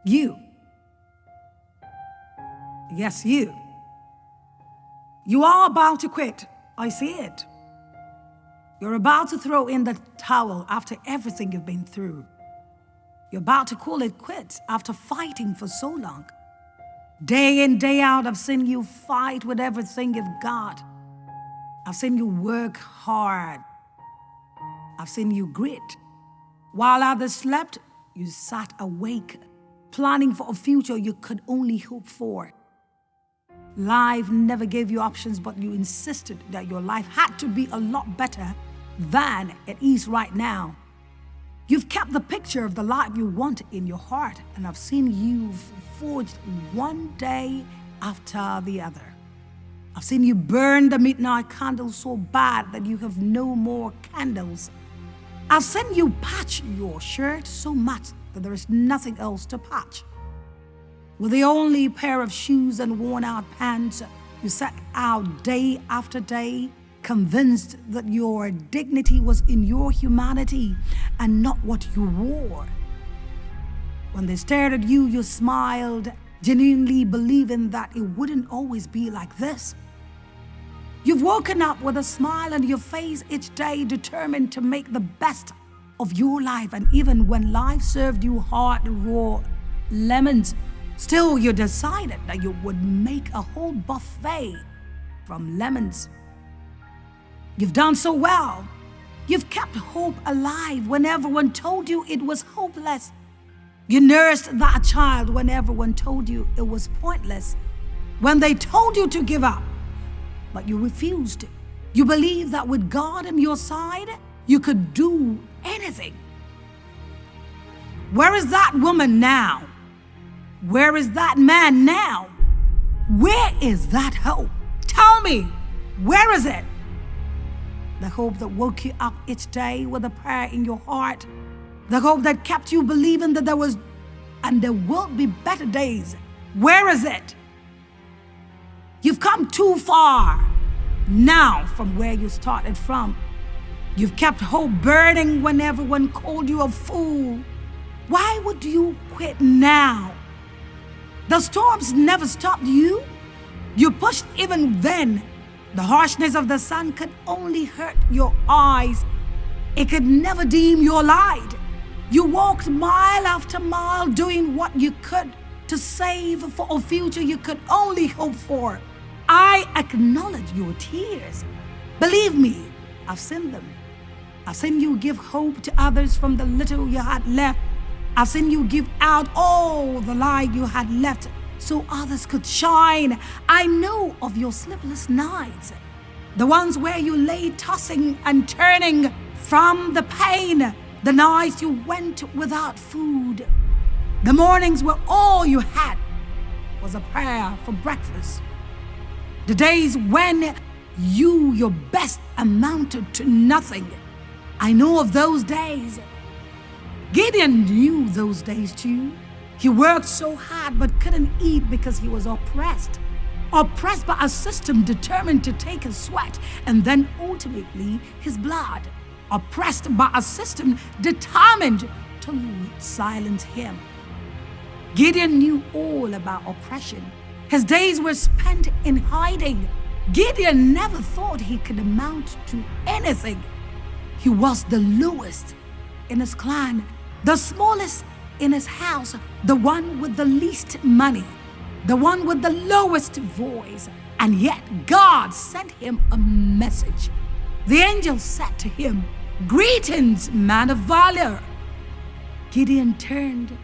You. Yes, you. You are about to quit. I see it. You're about to throw in the towel after everything you've been through. You're about to call it quits after fighting for so long. Day in, day out, I've seen you fight with everything you've got. I've seen you work hard. I've seen you grit. While others slept, you sat awake, planning for a future you could only hope for. Life never gave you options, but you insisted that your life had to be a lot better than it is right now. You've kept the picture of the life you want in your heart, and I've seen you forged one day after the other. I've seen you burn the midnight candle so bad that you have no more candles. I've seen you patch your shirt so much that there is nothing else to patch. With the only pair of shoes and worn-out pants, you set out day after day, convinced that your dignity was in your humanity and not what you wore. When they stared at you, you smiled, genuinely believing that it wouldn't always be like this. You've woken up with a smile on your face each day, determined to make the best of your life. And even when life served you hard, raw lemons, still you decided that you would make a whole buffet from lemons. You've done so well. You've kept hope alive when everyone told you it was hopeless. You nursed that child when everyone told you it was pointless. When they told you to give up, but you refused. You believed that with God on your side, you could do anything. Where is that woman now? Where is that man now? Where is that hope? Tell me, where is it? The hope that woke you up each day with a prayer in your heart. The hope that kept you believing that there was and there will be better days. Where is it? You've come too far now from where you started from. You've kept hope burning when everyone called you a fool. Why would you quit now? The storms never stopped you. You pushed even then. The harshness of the sun could only hurt your eyes. It could never dim your light. You walked mile after mile doing what you could to save for a future you could only hope for. I acknowledge your tears. Believe me, I've seen them. I've seen you give hope to others from the little you had left. I've seen you give out all the light you had left so others could shine. I know of your sleepless nights, the ones where you lay tossing and turning from the pain, the nights you went without food, the mornings where all you had was a prayer for breakfast, the days when your best amounted to nothing. I know of those days. Gideon knew those days too. He worked so hard but couldn't eat because he was oppressed by a system determined to take his sweat and then ultimately his blood, oppressed by a system determined to silence him. Gideon knew all about oppression. His days were spent in hiding. Gideon never thought he could amount to anything. He was the lowest in his clan, the smallest in his house, the one with the least money, the one with the lowest voice. And yet God sent him a message. The angel said to him, "Greetings, man of valor." Gideon turned.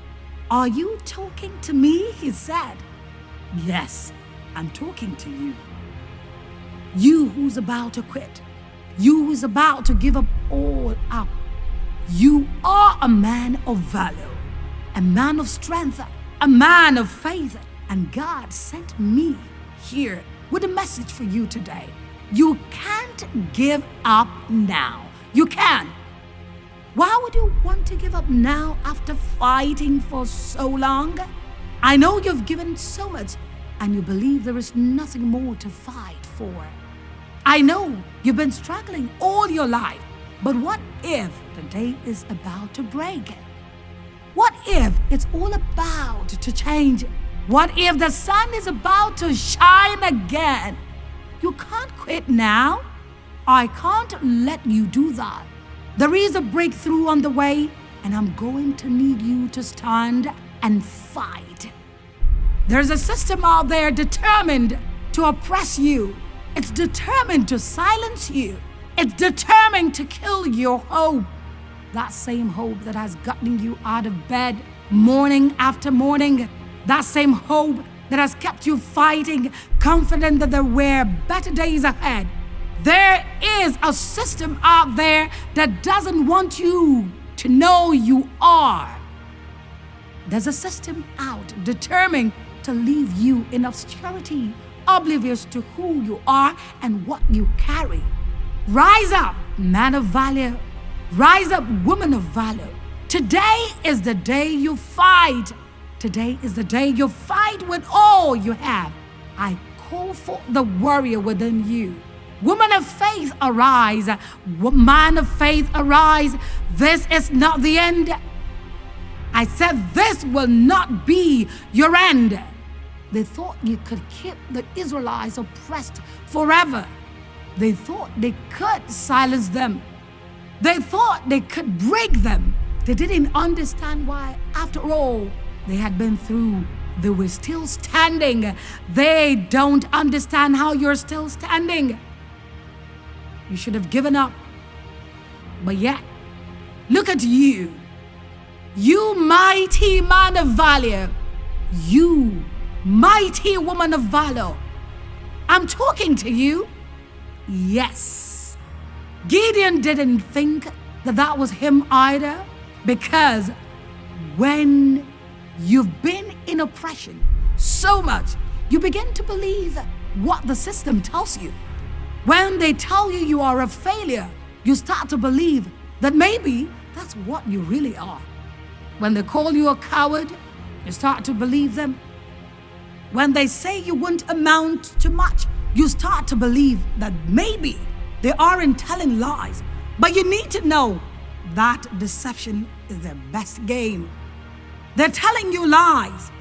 "Are you talking to me?" he said. "Yes, I'm talking to you. You who's about to quit. You who's about to give up all up. You are a man of valor, a man of strength, a man of faith. And God sent me here with a message for you today. You can't give up now. You can't. Why would you want to give up now after fighting for so long? I know you've given so much and you believe there is nothing more to fight for. I know you've been struggling all your life, but what if the day is about to break? What if it's all about to change? What if the sun is about to shine again? You can't quit now. I can't let you do that. There is a breakthrough on the way, and I'm going to need you to stand and fight. There's a system out there determined to oppress you. It's determined to silence you. It's determined to kill your hope. That same hope that has gotten you out of bed morning after morning. That same hope that has kept you fighting, confident that there were better days ahead. There is a system out there that doesn't want you to know you are. There's a system out determined to leave you in obscurity, oblivious to who you are and what you carry. Rise up, man of valor. Rise up, woman of valor. Today is the day you fight. Today is the day you fight with all you have. I call for the warrior within you. Woman of faith, arise. Man of faith, arise. This is not the end. I said this will not be your end. They thought you could keep the Israelites oppressed forever. They thought they could silence them. They thought they could break them. They didn't understand why, after all they had been through, they were still standing. They don't understand how you're still standing. You should have given up. But yet, look at you. You mighty man of valor. You mighty woman of valor. I'm talking to you. Yes. Gideon didn't think that was him either, because when you've been in oppression so much, you begin to believe what the system tells you. When they tell you you are a failure, you start to believe that maybe that's what you really are. When they call you a coward, you start to believe them. When they say you won't amount to much, you start to believe that maybe they aren't telling lies. But you need to know that deception is their best game. They're telling you lies.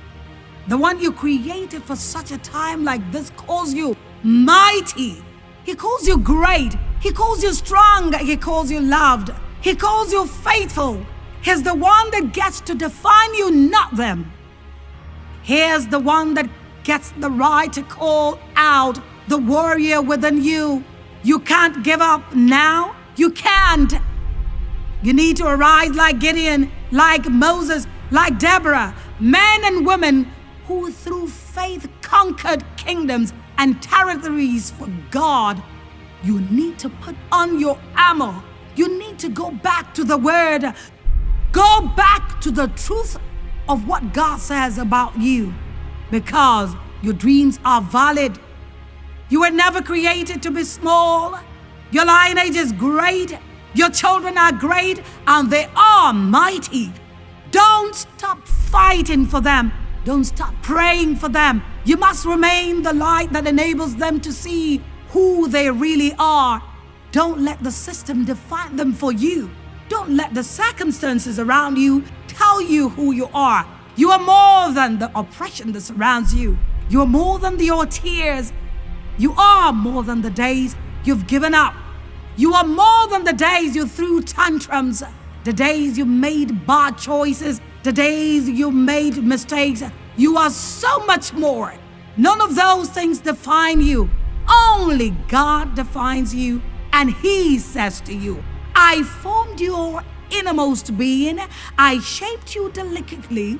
The one you created for such a time like this calls you mighty. He calls you great. He calls you strong. He calls you loved. He calls you faithful. He's the one that gets to define you, not them. He's the one that gets the right to call out the warrior within you. You can't give up now. You can't. You need to arise like Gideon, like Moses, like Deborah, men and women who through faith conquered kingdoms and territories for God. You need to put on your armor. You need to go back to the word. Go back to the truth of what God says about you, because your dreams are valid. You were never created to be small. Your lineage is great. Your children are great, and they are mighty. Don't stop fighting for them. Don't stop praying for them. You must remain the light that enables them to see who they really are. Don't let the system define them for you. Don't let the circumstances around you tell you who you are. You are more than the oppression that surrounds you. You are more than your tears. You are more than the days you've given up. You are more than the days you threw tantrums, the days you made bad choices, the days you made mistakes. You are so much more. None of those things define you. Only God defines you, and He says to you, I formed your innermost being. I shaped you delicately.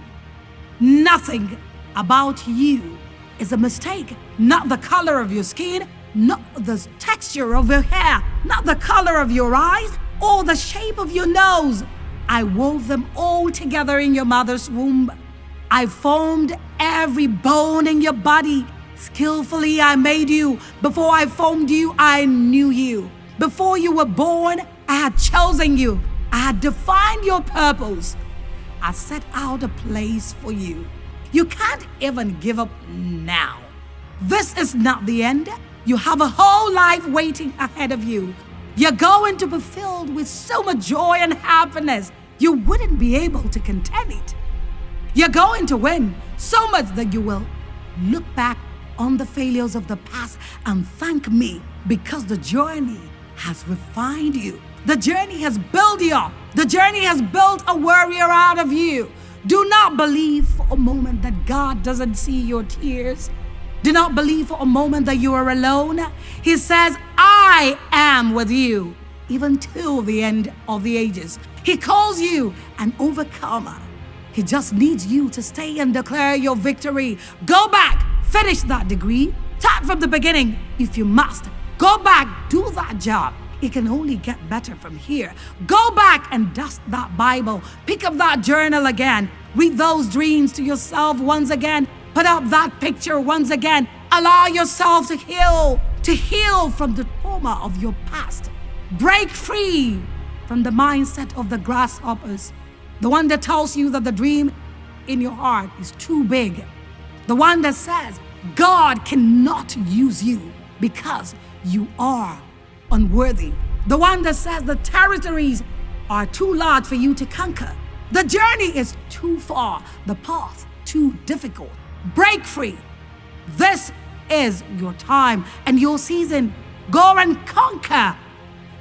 Nothing about you is a mistake. Not the color of your skin, not the texture of your hair, not the color of your eyes, or the shape of your nose. I wove them all together in your mother's womb. I formed every bone in your body. Skillfully I made you. Before I formed you, I knew you. Before you were born, I had chosen you. I had defined your purpose. I set out a place for you. You can't even give up now. This is not the end. You have a whole life waiting ahead of you. You're going to be filled with so much joy and happiness. you wouldn't be able to contend it. You're going to win so much that you will look back on the failures of the past and thank me because the journey has refined you. The journey has built you up. The journey has built a warrior out of you. Do not believe for a moment that God doesn't see your tears. Do not believe for a moment that you are alone. He says, I am with you, even till the end of the ages. He calls you an overcomer. He just needs you to stay and declare your victory. Go back, finish that degree. Start from the beginning if you must. Go back, do that job. It can only get better from here. Go back and dust that Bible. Pick up that journal again. Read those dreams to yourself once again. Put up that picture once again. Allow yourself to heal from the trauma of your past. Break free from the mindset of the grasshoppers. The one that tells you that the dream in your heart is too big. The one that says God cannot use you because you are unworthy. The one that says the territories are too large for you to conquer. The journey is too far, the path too difficult. Break free. This is your time and your season. Go and conquer.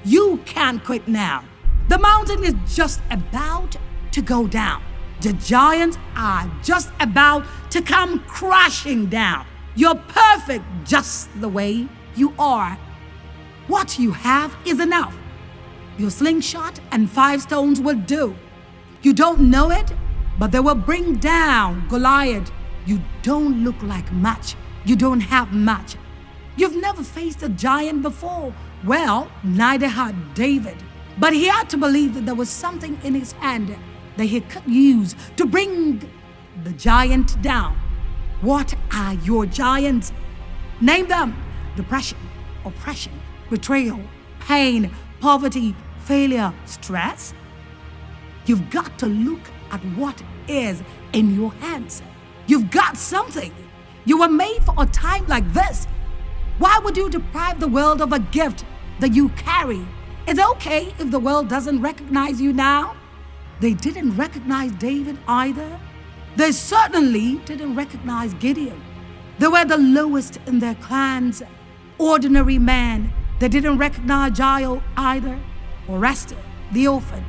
You can't quit now. The mountain is just about to go down. The giants are just about to come crashing down. You're perfect just the way you are. What you have is enough. Your slingshot and 5 stones will do. You don't know it, but they will bring down Goliath. You don't look like much. You don't have much. You've never faced a giant before. Well, neither had David. But he had to believe that there was something in his hand that he could use to bring the giant down. What are your giants? Name them. Depression, oppression, betrayal, pain, poverty, failure, stress. You've got to look at what is in your hands. You've got something. You were made for a time like this. Why would you deprive the world of a gift that you carry? It's okay if the world doesn't recognize you now. They didn't recognize David either. They certainly didn't recognize Gideon. They were the lowest in their clans, ordinary man. They didn't recognize Jael either, or Esther, the orphan.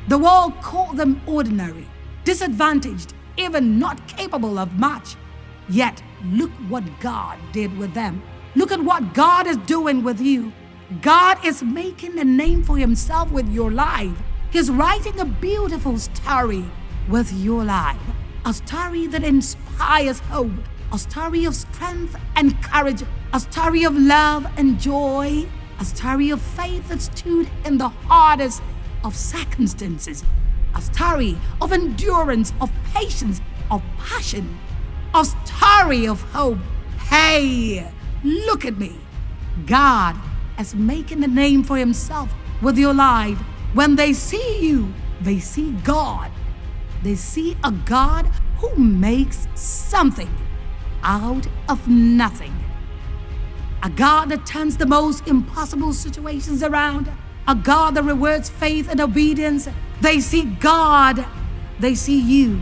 The world called them ordinary, disadvantaged, even not capable of much. Yet, look what God did with them. Look at what God is doing with you. God is making a name for himself with your life. He's writing a beautiful story with your life. A story that inspires hope. A story of strength and courage. A story of love and joy. A story of faith that stood in the hardest of circumstances. A story of endurance, of patience, of passion. A story of hope. Hey, look at me. God is making a name for himself with your life. When they see you, they see God. They see a God who makes something out of nothing. A God that turns the most impossible situations around. A God that rewards faith and obedience. They see God. They see you.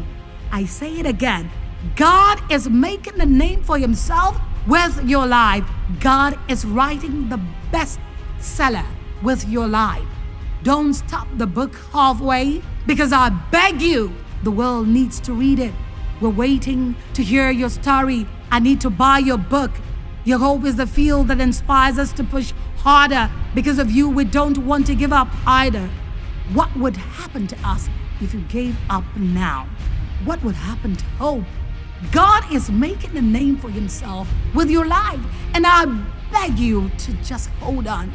I say it again. God is making a name for himself with your life. God is writing the bestseller with your life. Don't stop the book halfway, because I beg you, the world needs to read it. We're waiting to hear your story. I need to buy your book. Your hope is the fuel that inspires us to push harder. Because of you, we don't want to give up either. What would happen to us if you gave up now? What would happen to hope? God is making a name for himself with your life. And I beg you to just hold on.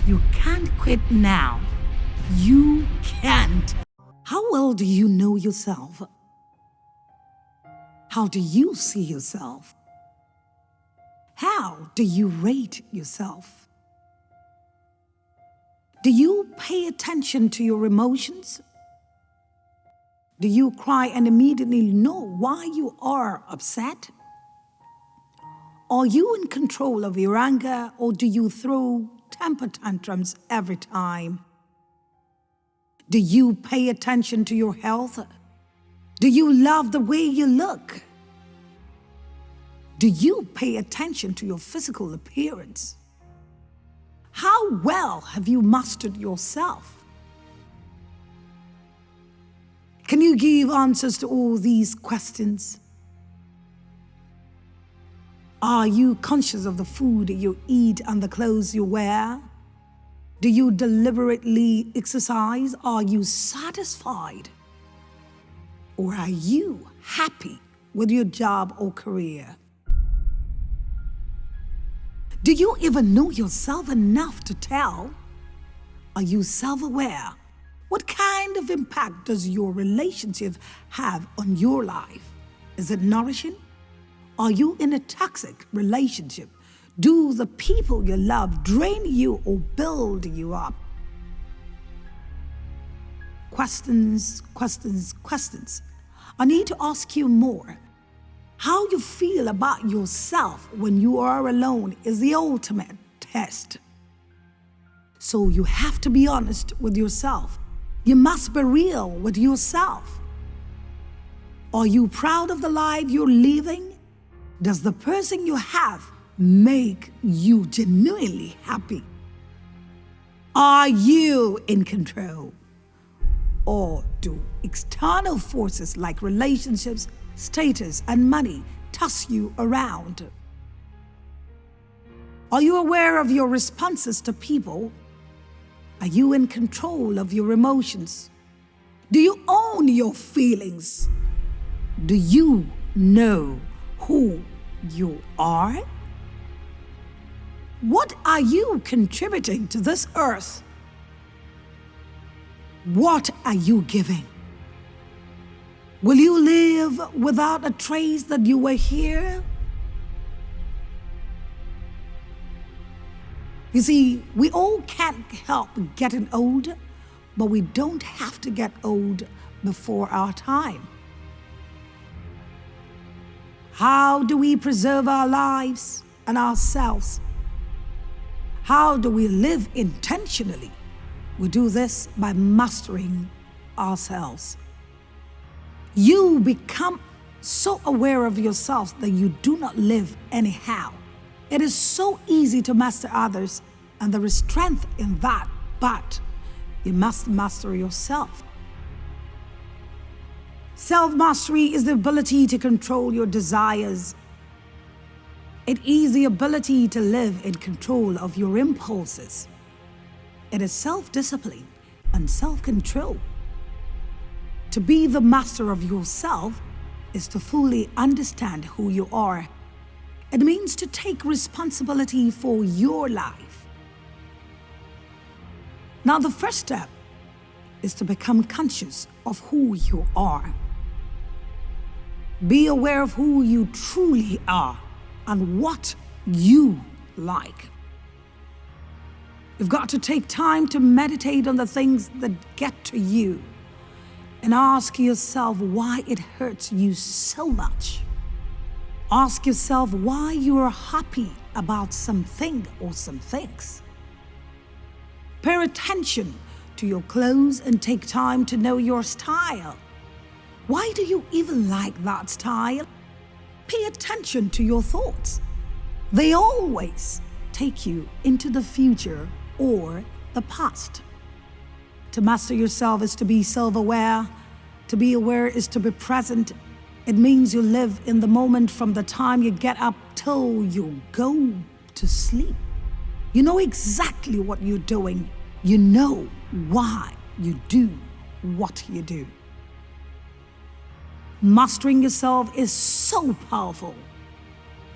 You can't quit now. You can't. How well do you know yourself? How do you see yourself? How do you rate yourself? Do you pay attention to your emotions? Do you cry and immediately know why you are upset? Are you in control of your anger, or do you throw temper tantrums every time? Do you pay attention to your health? Do you love the way you look? Do you pay attention to your physical appearance? How well have you mastered yourself? Can you give answers to all these questions? Are you conscious of the food you eat and the clothes you wear? Do you deliberately exercise? Are you satisfied? Or are you happy with your job or career? Do you even know yourself enough to tell? Are you self-aware? What kind of impact does your relationship have on your life? Is it nourishing? Are you in a toxic relationship? Do the people you love drain you or build you up? Questions. I need to ask you more. How you feel about yourself when you are alone is the ultimate test. So you have to be honest with yourself. You must be real with yourself. Are you proud of the life you're living? Does the person you have make you genuinely happy? Are you in control? Or do external forces like relationships, status, and money toss you around? Are you aware of your responses to people? Are you in control of your emotions? Do you own your feelings? Do you know who you are? What are you contributing to this earth? What are you giving? Will you live without a trace that you were here? You see, we all can't help getting old, but we don't have to get old before our time. How do we preserve our lives and ourselves? How do we live intentionally? We do this by mastering ourselves. You become so aware of yourself that you do not live anyhow. It is so easy to master others, and there is strength in that, but you must master yourself. Self-mastery is the ability to control your desires. It is the ability to live in control of your impulses. It is self-discipline and self-control. To be the master of yourself is to fully understand who you are. It means to take responsibility for your life. Now, the first step is to become conscious of who you are. Be aware of who you truly are and what you like. You've got to take time to meditate on the things that get to you and ask yourself why it hurts you so much. Ask yourself why you are happy about something or some things. Pay attention to your clothes and take time to know your style. Why do you even like that style? Pay attention to your thoughts. They always take you into the future or the past. To master yourself is to be self-aware. To be aware is to be present. It means you live in the moment from the time you get up till you go to sleep. You know exactly what you're doing. You know why you do what you do. Mastering yourself is so powerful.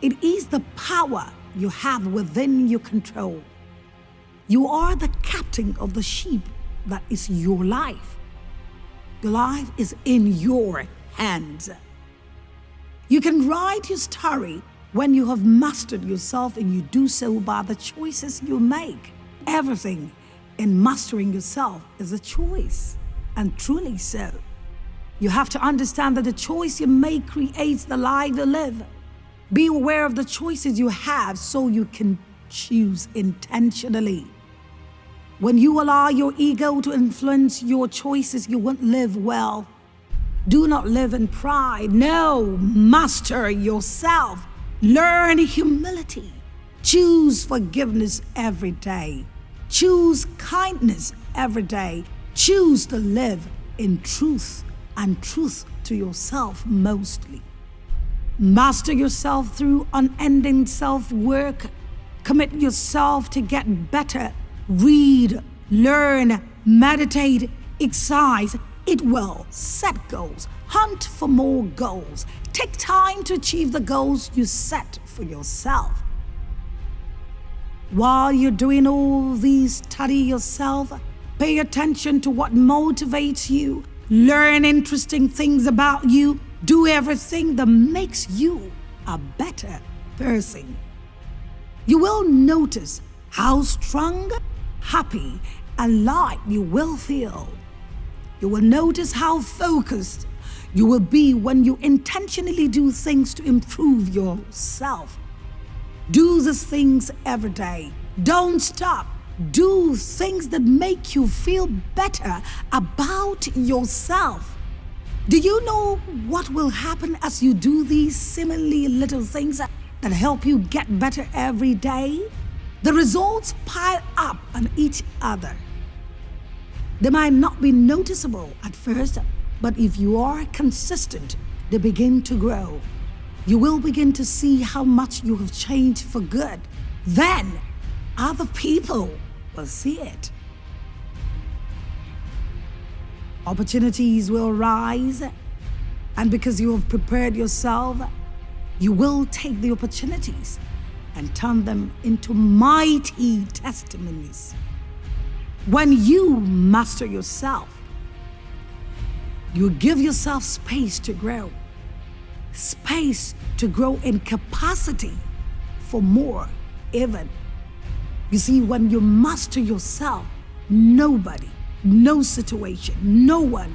It is the power you have within your control. You are the captain of the ship that is your life. Your life is in your hands. You can write your story when you have mastered yourself, and you do so by the choices you make. Everything in mastering yourself is a choice, and truly so. You have to understand that the choice you make creates the life you live. Be aware of the choices you have so you can choose intentionally. When you allow your ego to influence your choices, you won't live well. Do not live in pride. No, master yourself. Learn humility. Choose forgiveness every day. Choose kindness every day. Choose to live in truth and truth to yourself mostly. Master yourself through unending self-work. Commit yourself to get better. Read, learn, meditate, exercise, eat well, set goals, hunt for more goals. Take time to achieve the goals you set for yourself. While you're doing all these, study yourself. Pay attention to what motivates you. Learn interesting things about you. Do everything that makes you a better person. You will notice how strong, happy, and light you will feel. You will notice how focused you will be when you intentionally do things to improve yourself. Do these things every day. Don't stop. Do things that make you feel better about yourself. Do you know what will happen as you do these seemingly little things that help you get better every day? The results pile up on each other. They might not be noticeable at first, but if you are consistent, they begin to grow. You will begin to see how much you have changed for good. Then, other people will see it. Opportunities will rise, and because you have prepared yourself, you will take the opportunities and turn them into mighty testimonies. When you master yourself, you give yourself space to grow in capacity for more even. You see, when you master yourself, nobody, no situation, no one,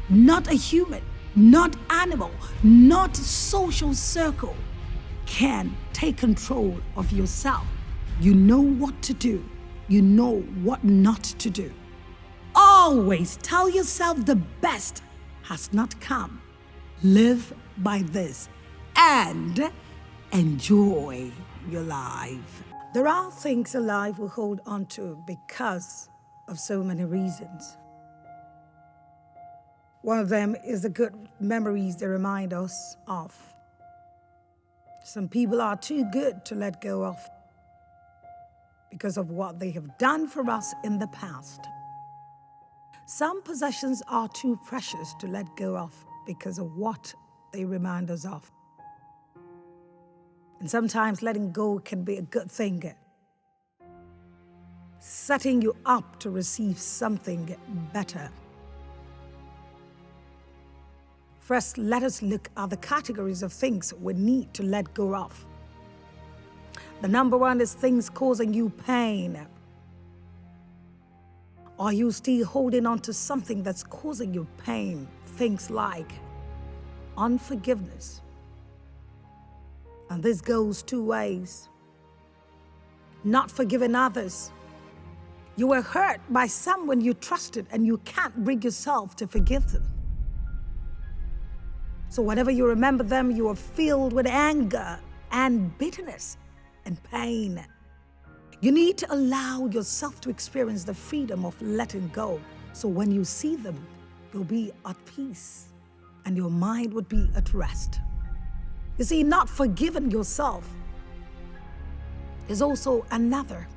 not a human, not animal, not social circle can take control of yourself. You know what to do. You know what not to do. Always tell yourself the best has not come. Live by this and enjoy your life. There are things alive we hold on to because of so many reasons. One of them is the good memories they remind us of. Some people are too good to let go of because of what they have done for us in the past. Some possessions are too precious to let go of because of what they remind us of. And sometimes letting go can be a good thing, setting you up to receive something better. First, let us look at the categories of things we need to let go of. The number one is things causing you pain. Are you still holding on to something that's causing you pain? Things like unforgiveness. And this goes two ways. Not forgiving others. You were hurt by someone you trusted and you can't bring yourself to forgive them. So whenever you remember them, you are filled with anger and bitterness and pain. You need to allow yourself to experience the freedom of letting go. So when you see them, you'll be at peace and your mind would be at rest. You see, not forgiving yourself is also another.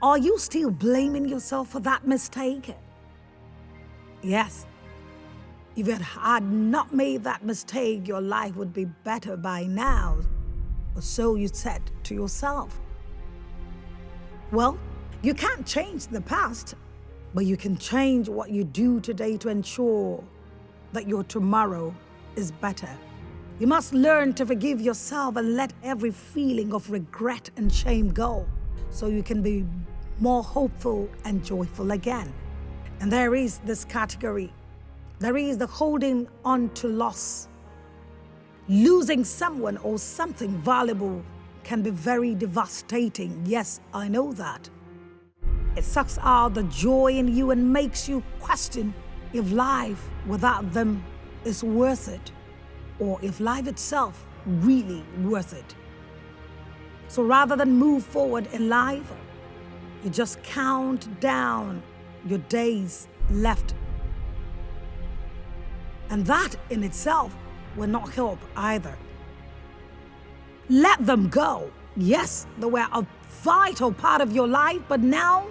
Are you still blaming yourself for that mistake? Yes. If you had not made that mistake, your life would be better by now, or so you said to yourself. Well, you can't change the past, but you can change what you do today to ensure that your tomorrow is better. You must learn to forgive yourself and let every feeling of regret and shame go, so you can be more hopeful and joyful again. And there is this category. There is the holding on to loss. Losing someone or something valuable can be very devastating. Yes, I know that. It sucks out the joy in you and makes you question if life without them is worth it, or if life itself really worth it. So rather than move forward in life, you just count down your days left. And that in itself will not help either. Let them go. Yes, they were a vital part of your life, but now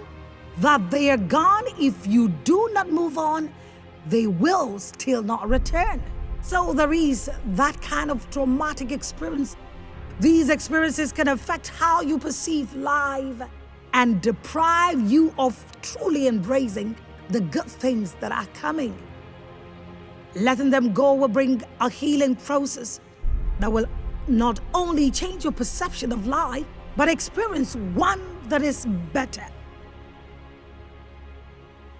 that they are gone, if you do not move on, they will still not return. So there is that kind of traumatic experience. These experiences can affect how you perceive life and deprive you of truly embracing the good things that are coming. Letting them go will bring a healing process that will not only change your perception of life, but experience one that is better.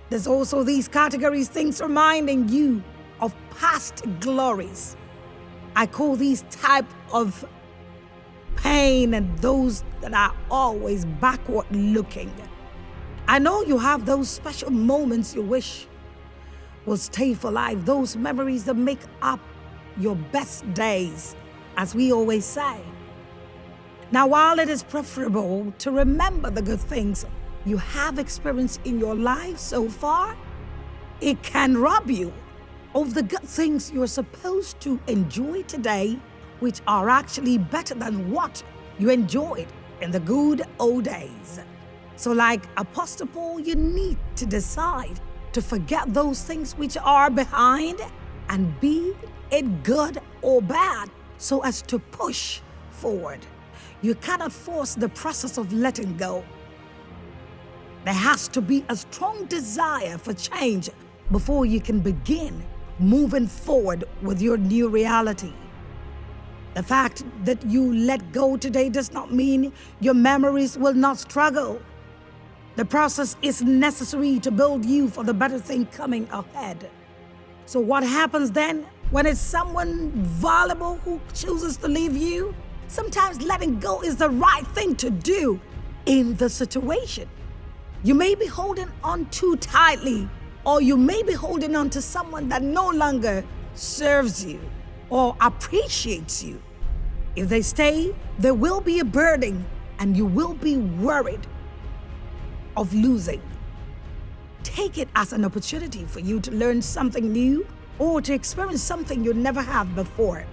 There's also these categories, things reminding you of past glories. I call these type of pain and those that are always backward looking. I know you have those special moments you wish will stay for life, those memories that make up your best days, as we always say. Now, while it is preferable to remember the good things you have experienced in your life so far, it can rob you of the good things you're supposed to enjoy today, which are actually better than what you enjoyed in the good old days. So like Apostle Paul, you need to decide to forget those things which are behind, and be it good or bad, so as to push forward. You cannot force the process of letting go. There has to be a strong desire for change before you can begin moving forward with your new reality. The fact that you let go today does not mean your memories will not struggle. The process is necessary to build you for the better thing coming ahead. So what happens then when it's someone valuable who chooses to leave you? Sometimes letting go is the right thing to do in the situation. You may be holding on too tightly, or you may be holding on to someone that no longer serves you or appreciates you. If they stay, there will be a burden, and you will be worried of losing. Take it as an opportunity for you to learn something new or to experience something you never have before.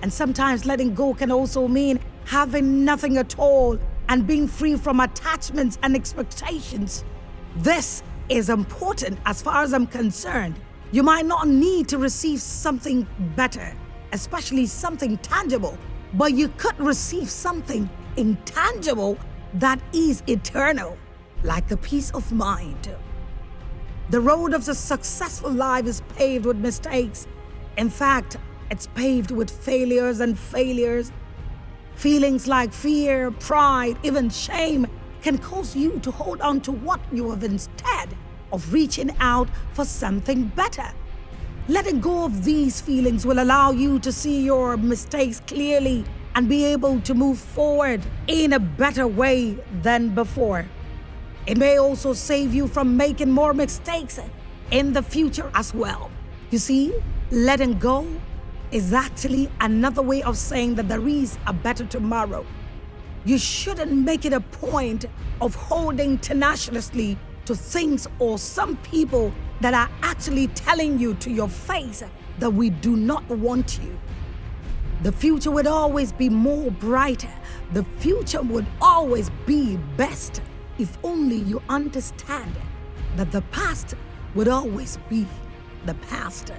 And sometimes letting go can also mean having nothing at all and being free from attachments and expectations. This is important as far as I'm concerned. You might not need to receive something better, especially something tangible, but you could receive something intangible that is eternal, like a peace of mind. The road of the successful life is paved with mistakes. In fact, it's paved with failures and failures. Feelings like fear, pride, even shame can cause you to hold on to what you have instead of reaching out for something better. Letting go of these feelings will allow you to see your mistakes clearly and be able to move forward in a better way than before. It may also save you from making more mistakes in the future as well. You see, letting go is actually another way of saying that there is a better tomorrow. You shouldn't make it a point of holding tenaciously to things or some people that are actually telling you to your face that we do not want you. The future would always be more brighter. The future would always be best if only you understand that the past would always be the past.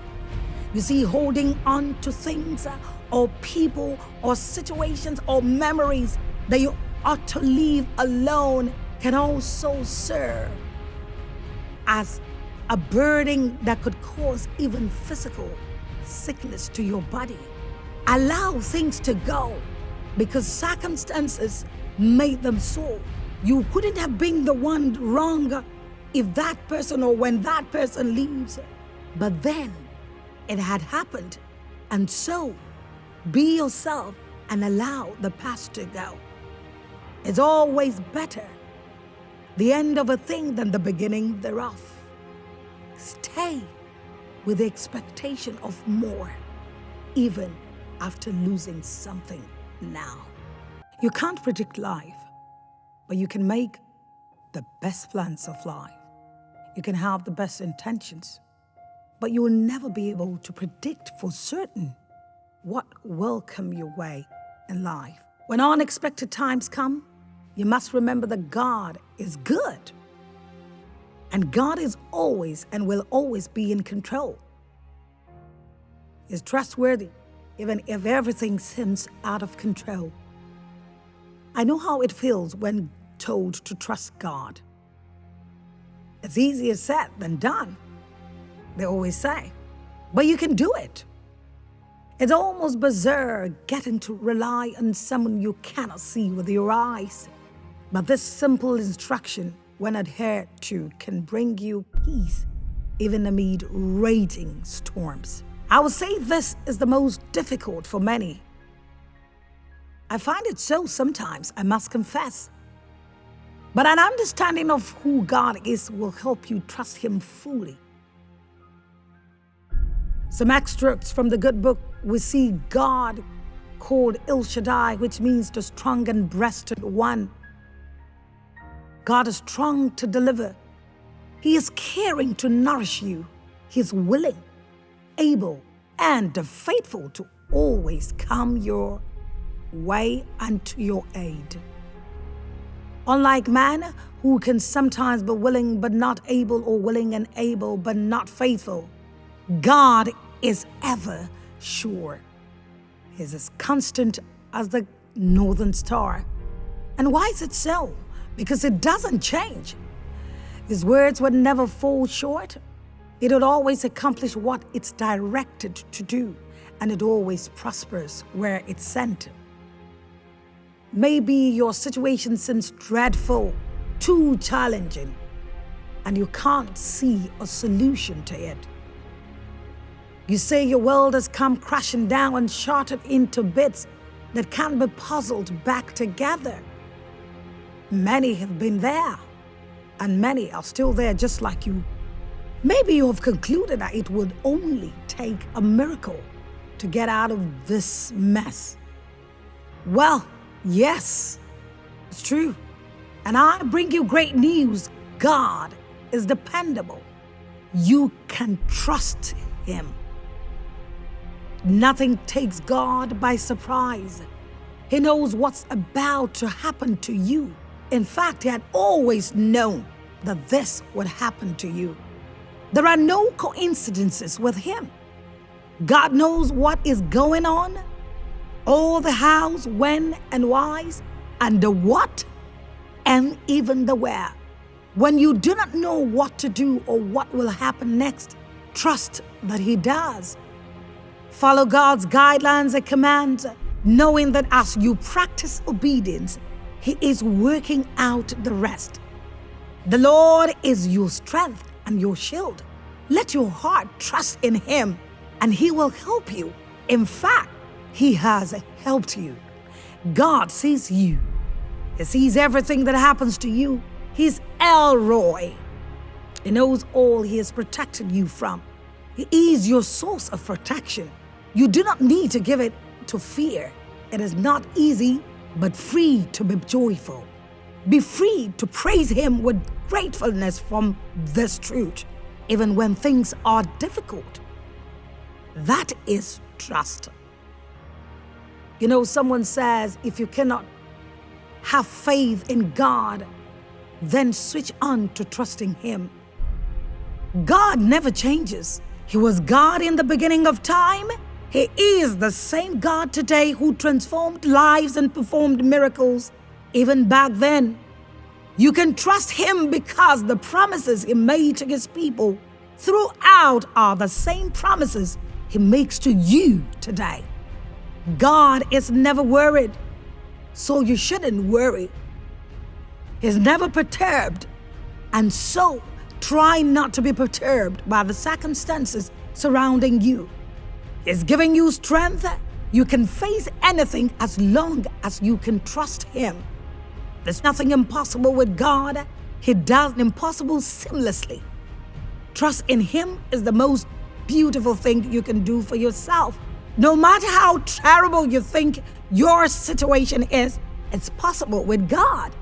You see, holding on to things or people or situations or memories that you ought to leave alone can also serve as a burden that could cause even physical sickness to your body. Allow things to go because circumstances made them so. You couldn't have been the one wrong if that person or when that person leaves. But then it had happened. And so be yourself and allow the past to go. It's always better the end of a thing than the beginning thereof. Stay with the expectation of more, even after losing something now. You can't predict life, but you can make the best plans of life. You can have the best intentions, but you will never be able to predict for certain what will come your way in life. When unexpected times come, you must remember that God is good. And God is always and will always be in control. He's trustworthy, even if everything seems out of control. I know how it feels when told to trust God. It's easier said than done, they always say. But you can do it. It's almost bizarre getting to rely on someone you cannot see with your eyes. But this simple instruction, when adhered to, can bring you peace even amid raging storms. I would say this is the most difficult for many. I find it so sometimes, I must confess. But an understanding of who God is will help you trust Him fully. Some extracts from the good book, we see God called El Shaddai, which means the strong and breasted one. God is strong to deliver. He is caring to nourish you. He is willing, able, and faithful to always come your way and to your aid. Unlike man, who can sometimes be willing but not able, or willing and able but not faithful, God is ever sure. He is as constant as the northern star. And why is it so? Because it doesn't change. His words would never fall short. It would always accomplish what it's directed to do, and it always prospers where it's sent. Maybe your situation seems dreadful, too challenging, and you can't see a solution to it. You say your world has come crashing down and shattered into bits that can't be puzzled back together. Many have been there, and many are still there just like you. Maybe you have concluded that it would only take a miracle to get out of this mess. Well, yes, it's true. And I bring you great news. God is dependable. You can trust Him. Nothing takes God by surprise. He knows what's about to happen to you. In fact, He had always known that this would happen to you. There are no coincidences with Him. God knows what is going on, all the hows, when, and whys, and the what, and even the where. When you do not know what to do or what will happen next, trust that He does. Follow God's guidelines and commands, knowing that as you practice obedience, He is working out the rest. The Lord is your strength and your shield. Let your heart trust in Him, and He will help you. In fact, He has helped you. God sees you. He sees everything that happens to you. He's Elroy. He knows all He has protected you from. He is your source of protection. You do not need to give it to fear. It is not easy, but free to be joyful. Be free to praise Him with gratefulness from this truth, even when things are difficult. That is trust. You know, someone says if you cannot have faith in God, then switch on to trusting Him. God never changes. He was God in the beginning of time. He is the same God today who transformed lives and performed miracles even back then. You can trust Him because the promises He made to His people throughout are the same promises He makes to you today. God is never worried, so you shouldn't worry. He's never perturbed, and so try not to be perturbed by the circumstances surrounding you. He's giving you strength. You can face anything as long as you can trust Him. There's nothing impossible with God. He does the impossible seamlessly. Trust in Him is the most beautiful thing you can do for yourself. No matter how terrible you think your situation is, it's possible with God.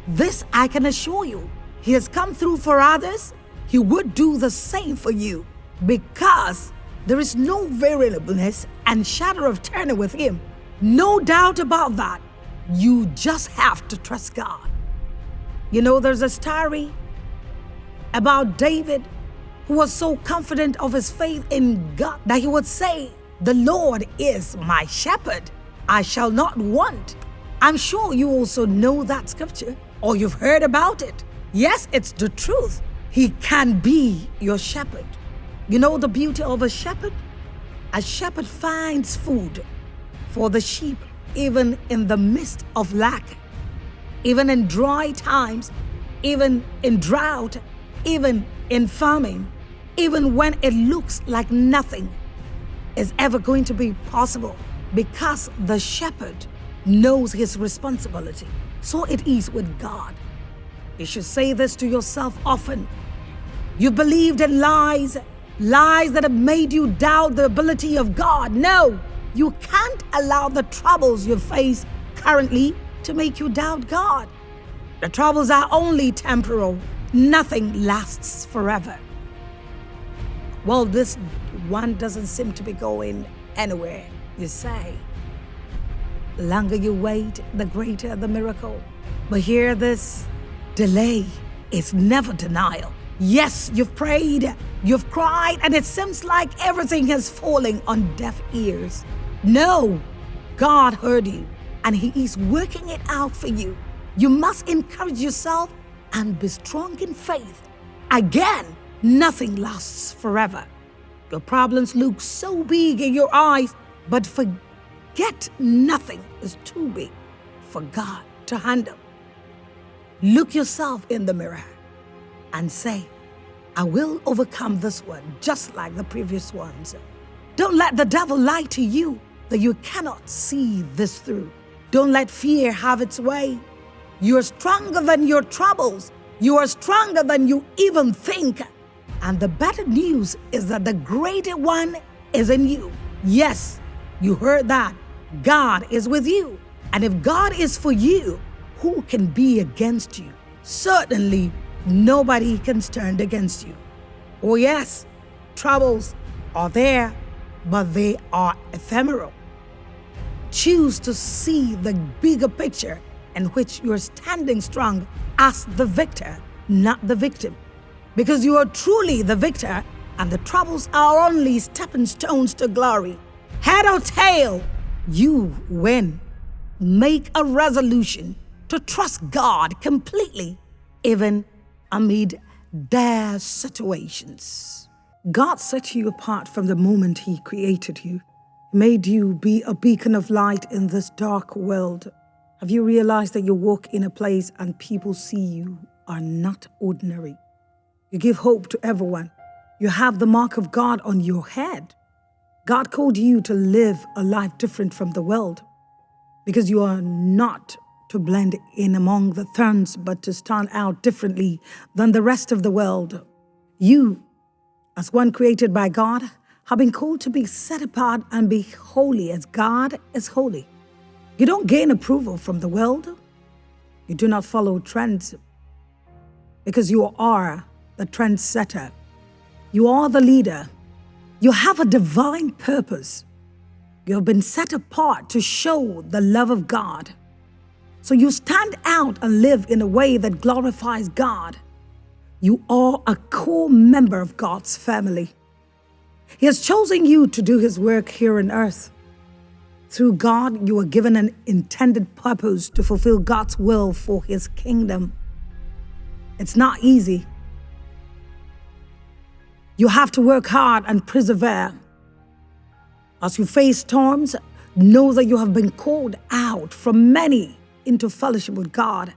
This I can assure you. He has come through for others. He would do the same for you, because there is no variableness and shadow of turning with Him. No doubt about that. You just have to trust God. You know, there's a story about David, who was so confident of his faith in God that he would say, "The Lord is my shepherd. I shall not want." I'm sure you also know that scripture, or you've heard about it. Yes, it's the truth. He can be your shepherd. You know the beauty of a shepherd? A shepherd finds food for the sheep even in the midst of lack, even in dry times, even in drought, even in famine, even when it looks like nothing is ever going to be possible, because the shepherd knows his responsibility. So it is with God. You should say this to yourself often. You believed in lies that have made you doubt the ability of God. No, you can't allow the troubles you face currently to make you doubt God. The troubles are only temporal. Nothing lasts forever. Well, this one doesn't seem to be going anywhere, you say. The longer you wait, the greater the miracle. But hear this, delay is never denial. Yes, you've prayed, you've cried, and it seems like everything is falling on deaf ears. No, God heard you, and He is working it out for you. You must encourage yourself and be strong in faith. Again, nothing lasts forever. Your problems look so big in your eyes, but forget nothing is too big for God to handle. Look yourself in the mirror and say, "I will overcome this one just like the previous ones." Don't let the devil lie to you that you cannot see this through. Don't let fear have its way. You are stronger than your troubles. You are stronger than you even think. And the better news is that the greater one is in you. Yes, you heard that. God is with you. And if God is for you, who can be against you? Certainly, nobody can stand against you. Oh yes, troubles are there, but they are ephemeral. Choose to see the bigger picture in which you are standing strong as the victor, not the victim. Because you are truly the victor, and the troubles are only stepping stones to glory. Head or tail, you win. Make a resolution to trust God completely, even amid dire situations. God set you apart from the moment He created you, made you be a beacon of light in this dark world. Have you realized that you walk in a place and people see you are not ordinary? You give hope to everyone. You have the mark of God on your head. God called you to live a life different from the world, because you are not to blend in among the thorns, but to stand out differently than the rest of the world. You, as one created by God, have been called to be set apart and be holy as God is holy. You don't gain approval from the world. You do not follow trends, because you are the trendsetter. You are the leader. You have a divine purpose. You have been set apart to show the love of God. So you stand out and live in a way that glorifies God. You are a core member of God's family. He has chosen you to do His work here on earth. Through God, you are given an intended purpose to fulfill God's will for His kingdom. It's not easy. You have to work hard and persevere. As you face storms, know that you have been called out from many into fellowship with God.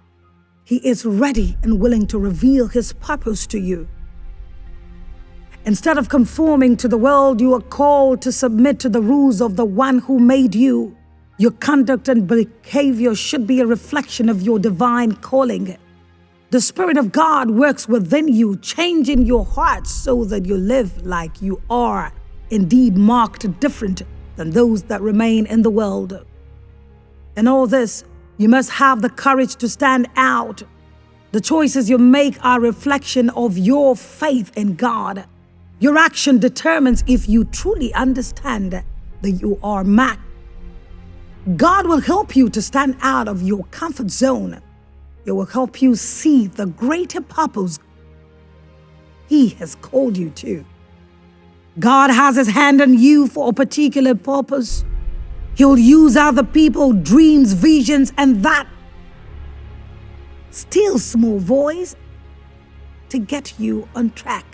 He is ready and willing to reveal His purpose to you. Instead of conforming to the world, you are called to submit to the rules of the one who made you. Your conduct and behavior should be a reflection of your divine calling. The Spirit of God works within you, changing your heart so that you live like you are indeed marked different than those that remain in the world. In all this, you must have the courage to stand out. The choices you make are a reflection of your faith in God. Your action determines if you truly understand that you are man. God will help you to stand out of your comfort zone. It will help you see the greater purpose He has called you to. God has His hand on you for a particular purpose. He'll use other people, dreams, visions, and that still small voice to get you on track.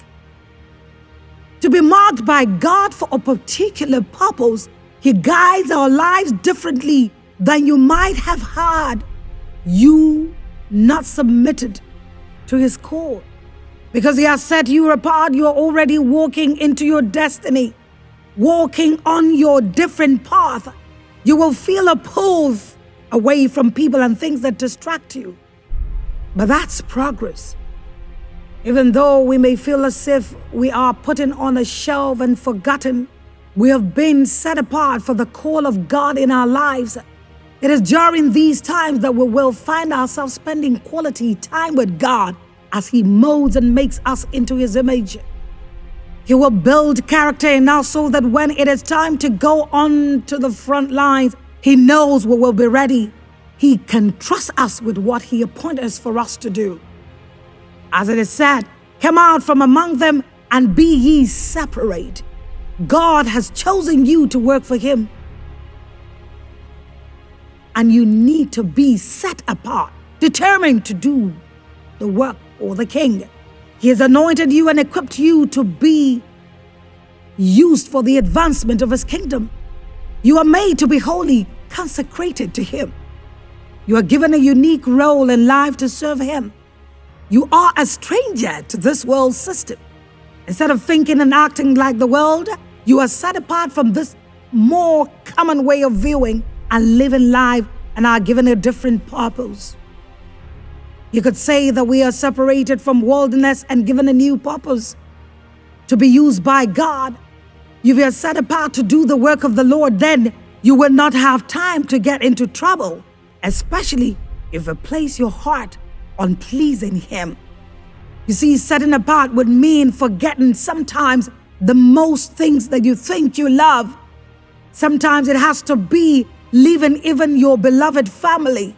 To be marked by God for a particular purpose, He guides our lives differently than you might have had you not submitted to His call. Because He has set you apart, you are already walking into your destiny, walking on your different path. You will feel a pull away from people and things that distract you. But that's progress. Even though we may feel as if we are putting on a shelf and forgotten, we have been set apart for the call of God in our lives. It is during these times that we will find ourselves spending quality time with God as He molds and makes us into His image. He will build character in us so that when it is time to go on to the front lines, He knows we will be ready. He can trust us with what He appointed us for us to do. As it is said, come out from among them and be ye separate. God has chosen you to work for Him. And you need to be set apart, determined to do the work for the King. He has anointed you and equipped you to be used for the advancement of His kingdom. You are made to be holy, consecrated to Him. You are given a unique role in life to serve Him. You are a stranger to this world system. Instead of thinking and acting like the world, you are set apart from this more common way of viewing and living life and are given a different purpose. You could say that we are separated from worldliness and given a new purpose to be used by God. If you are set apart to do the work of the Lord, then you will not have time to get into trouble, especially if you place your heart on pleasing Him. You see, setting apart would mean forgetting sometimes the most things that you think you love. Sometimes it has to be leaving even your beloved family.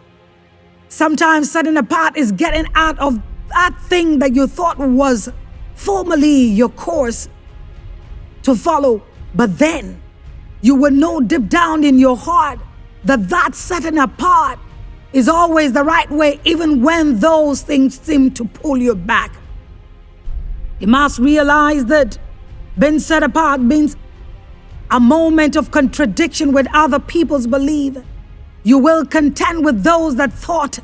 Sometimes setting apart is getting out of that thing that you thought was formerly your course to follow. But then you will know deep down in your heart that setting apart is always the right way, even when those things seem to pull you back. You must realize that being set apart means a moment of contradiction with other people's belief. You will contend with those that thought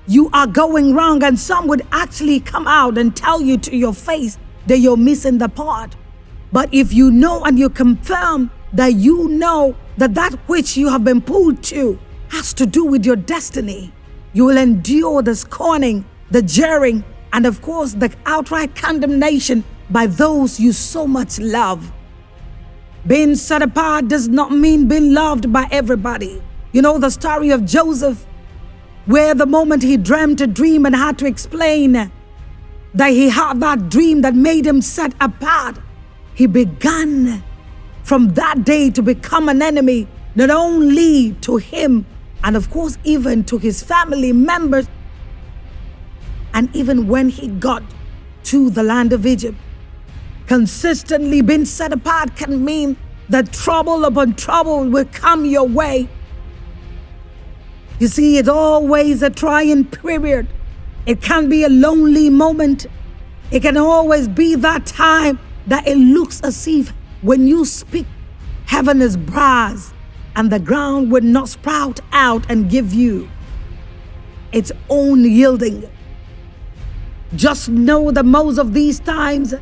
you are going wrong, and some would actually come out and tell you to your face that you're missing the part. But if you know and you confirm that you know that which you have been pulled to has to do with your destiny, you will endure the scorning, the jeering, and of course the outright condemnation by those you so much love. Being set apart does not mean being loved by everybody. You know the story of Joseph, where the moment he dreamt a dream and had to explain that he had that dream that made him set apart, he began from that day to become an enemy, not only to him, and of course even to his family members. And even when he got to the land of Egypt, consistently being set apart can mean that trouble upon trouble will come your way. You see, it's always a trying period. It can be a lonely moment. It can always be that time that it looks as if when you speak, heaven is brass and the ground would not sprout out and give you its own yielding. Just know that most of these times,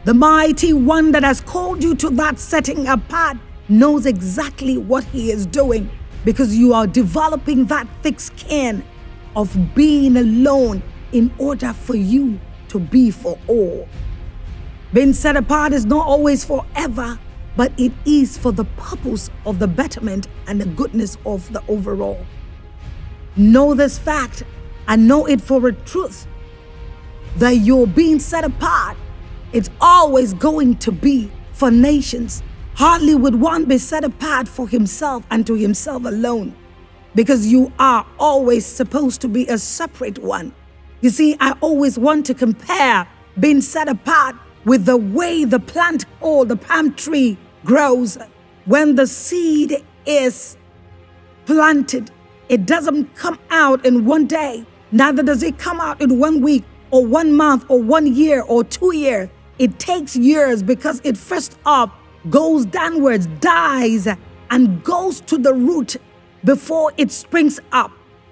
the mighty one that has called you to that setting apart knows exactly what He is doing, because you are developing that thick skin of being alone in order for you to be for all. Being set apart is not always forever, but it is for the purpose of the betterment and the goodness of the overall. Know this fact and know it for a truth that you're being set apart. It's always going to be for nations. Hardly would one be set apart for himself and to himself alone, because you are always supposed to be a separate one. You see, I always want to compare being set apart with the way the plant or the palm tree grows. When the seed is planted, it doesn't come out in one day. Neither does it come out in 1 week or 1 month or 1 year or 2 years. It takes years because it first off goes downwards, dies, and goes to the root before it springs up.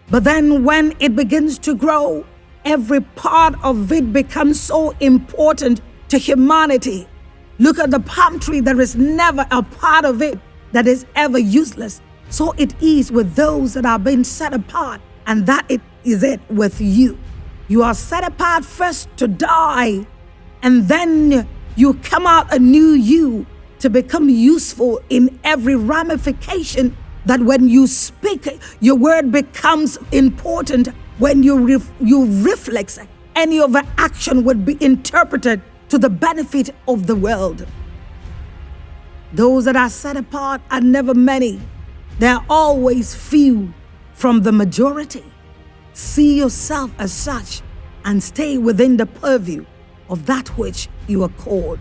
But then when it begins to grow, every part of it becomes so important to humanity. Look at the palm tree. There is never a part of it that is ever useless. So it is with those that are being set apart, and that it is it with you. You are set apart first to die, and then you come out a new you to become useful in every ramification, that when you speak, your word becomes important. When you reflect, any of the action would be interpreted to the benefit of the world. Those that are set apart are never many. They're always few from the majority. See yourself as such and stay within the purview of that which you are called.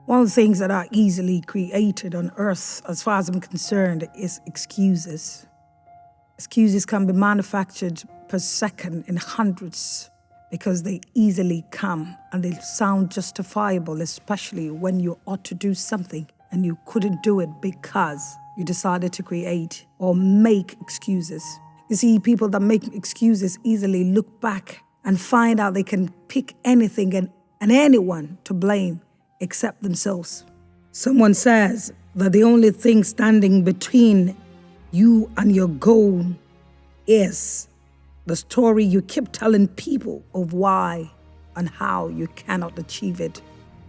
One of the things that are easily created on earth, as far as I'm concerned, is excuses. Excuses can be manufactured per second in hundreds because they easily come and they sound justifiable, especially when you ought to do something and you couldn't do it because you decided to create or make excuses. You see, people that make excuses easily look back and find out they can pick anything and anyone to blame except themselves. Someone says that the only thing standing between you and your goal is the story you keep telling people of why and how you cannot achieve it.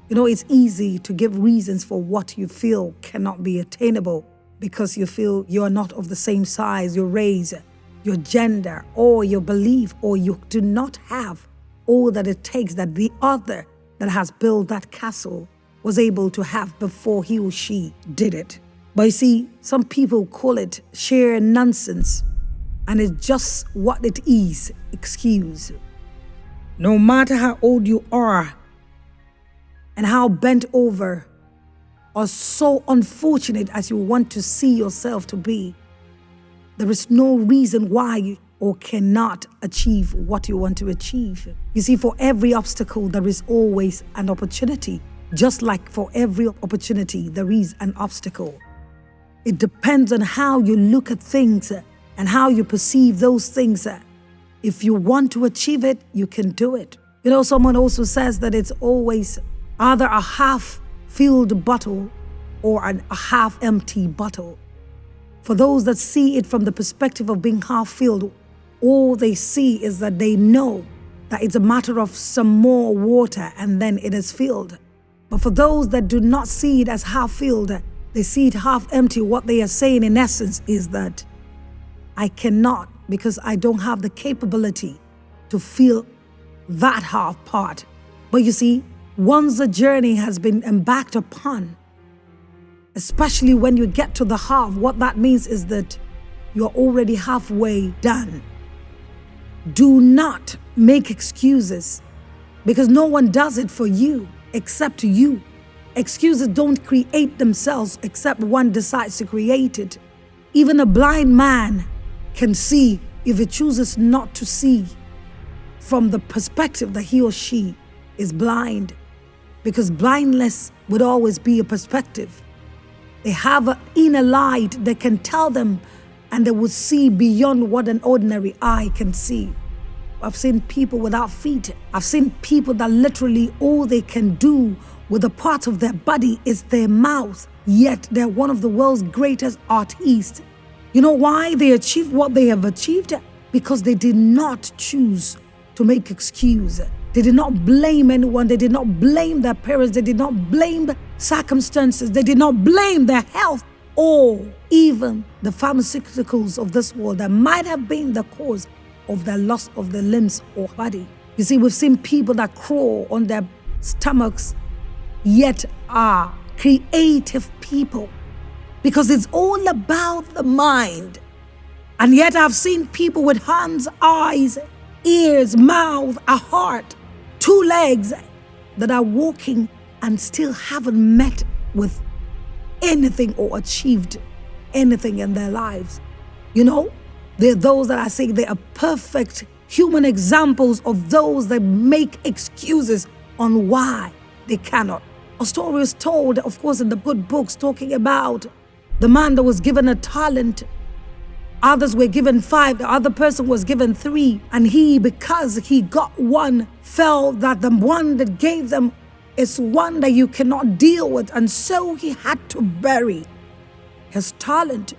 You know, it's easy to give reasons for what you feel cannot be attainable because you feel you're not of the same size, your race, your gender, or your belief, or you do not have all that it takes that the other that has built that castle was able to have before he or she did it. But you see, some people call it sheer nonsense, and it's just what it is, excuse. No matter how old you are and how bent over or so unfortunate as you want to see yourself to be, there is no reason why you or cannot achieve what you want to achieve. You see, for every obstacle, there is always an opportunity. Just like for every opportunity, there is an obstacle. It depends on how you look at things and how you perceive those things. If you want to achieve it, you can do it. You know, someone also says that it's always either a half-filled bottle or a half-empty bottle. For those that see it from the perspective of being half-filled, all they see is that they know that it's a matter of some more water and then it is filled. But for those that do not see it as half-filled, they see it half-empty. What they are saying in essence is that I cannot, because I don't have the capability to fill that half part. But you see, once the journey has been embarked upon, especially when you get to the half, what that means is that you're already halfway done. Do not make excuses, because no one does it for you except you. Excuses don't create themselves except one decides to create it. Even a blind man can see if he chooses not to see from the perspective that he or she is blind, because blindness would always be a perspective. They have an inner light that can tell them, and they will see beyond what an ordinary eye can see. I've seen people without feet. I've seen people that literally all they can do with a part of their body is their mouth, yet they're one of the world's greatest artists. You know why they achieved what they have achieved? Because they did not choose to make excuse. They did not blame anyone. They did not blame their parents. They did not blame the circumstances. They did not blame their health or even the pharmaceuticals of this world that might have been the cause of their loss of their limbs or body. You see, we've seen people that crawl on their stomachs, yet are creative people, because it's all about the mind. And yet I've seen people with hands, eyes, ears, mouth, a heart, 2 legs that are walking and still haven't met with anything or achieved anything in their lives. You know, they're those that I say they are perfect human examples of those that make excuses on why they cannot. A story is told, of course, in the good books, talking about the man that was given a talent. Others were given 5, the other person was given 3. And he, because he got 1, felt that the one that gave them is one that you cannot deal with. And so he had to bury his talent.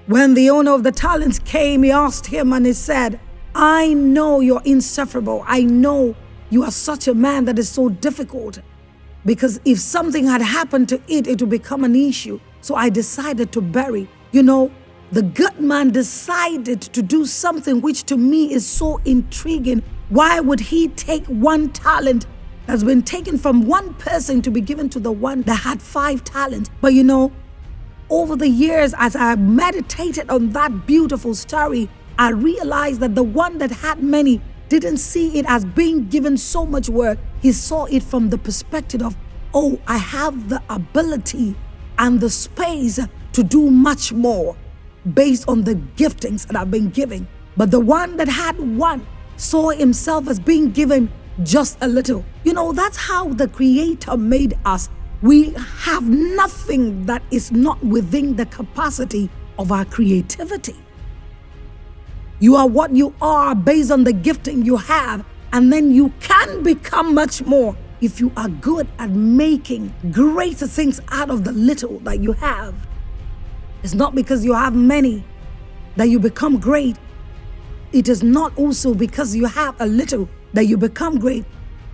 When the owner of the talents came, he asked him and he said, I know you're insufferable. I know you are such a man that is so difficult, because if something had happened to it, it would become an issue. So I decided to bury. You know, the good man decided to do something which to me is so intriguing. Why would he take 1 talent that's been taken from 1 person to be given to the one that had 5 talents? But you know, over the years, as I meditated on that beautiful story, I realized that the one that had many didn't see it as being given so much work. He saw it from the perspective of, oh, I have the ability and the space to do much more based on the giftings that I've been given. But the one that had 1 saw himself as being given just a little. You know, that's how the Creator made us. We have nothing that is not within the capacity of our creativity. You are what you are based on the gifting you have, and then you can become much more if you are good at making greater things out of the little that you have. It's not because you have many that you become great. It is not also because you have a little that you become great.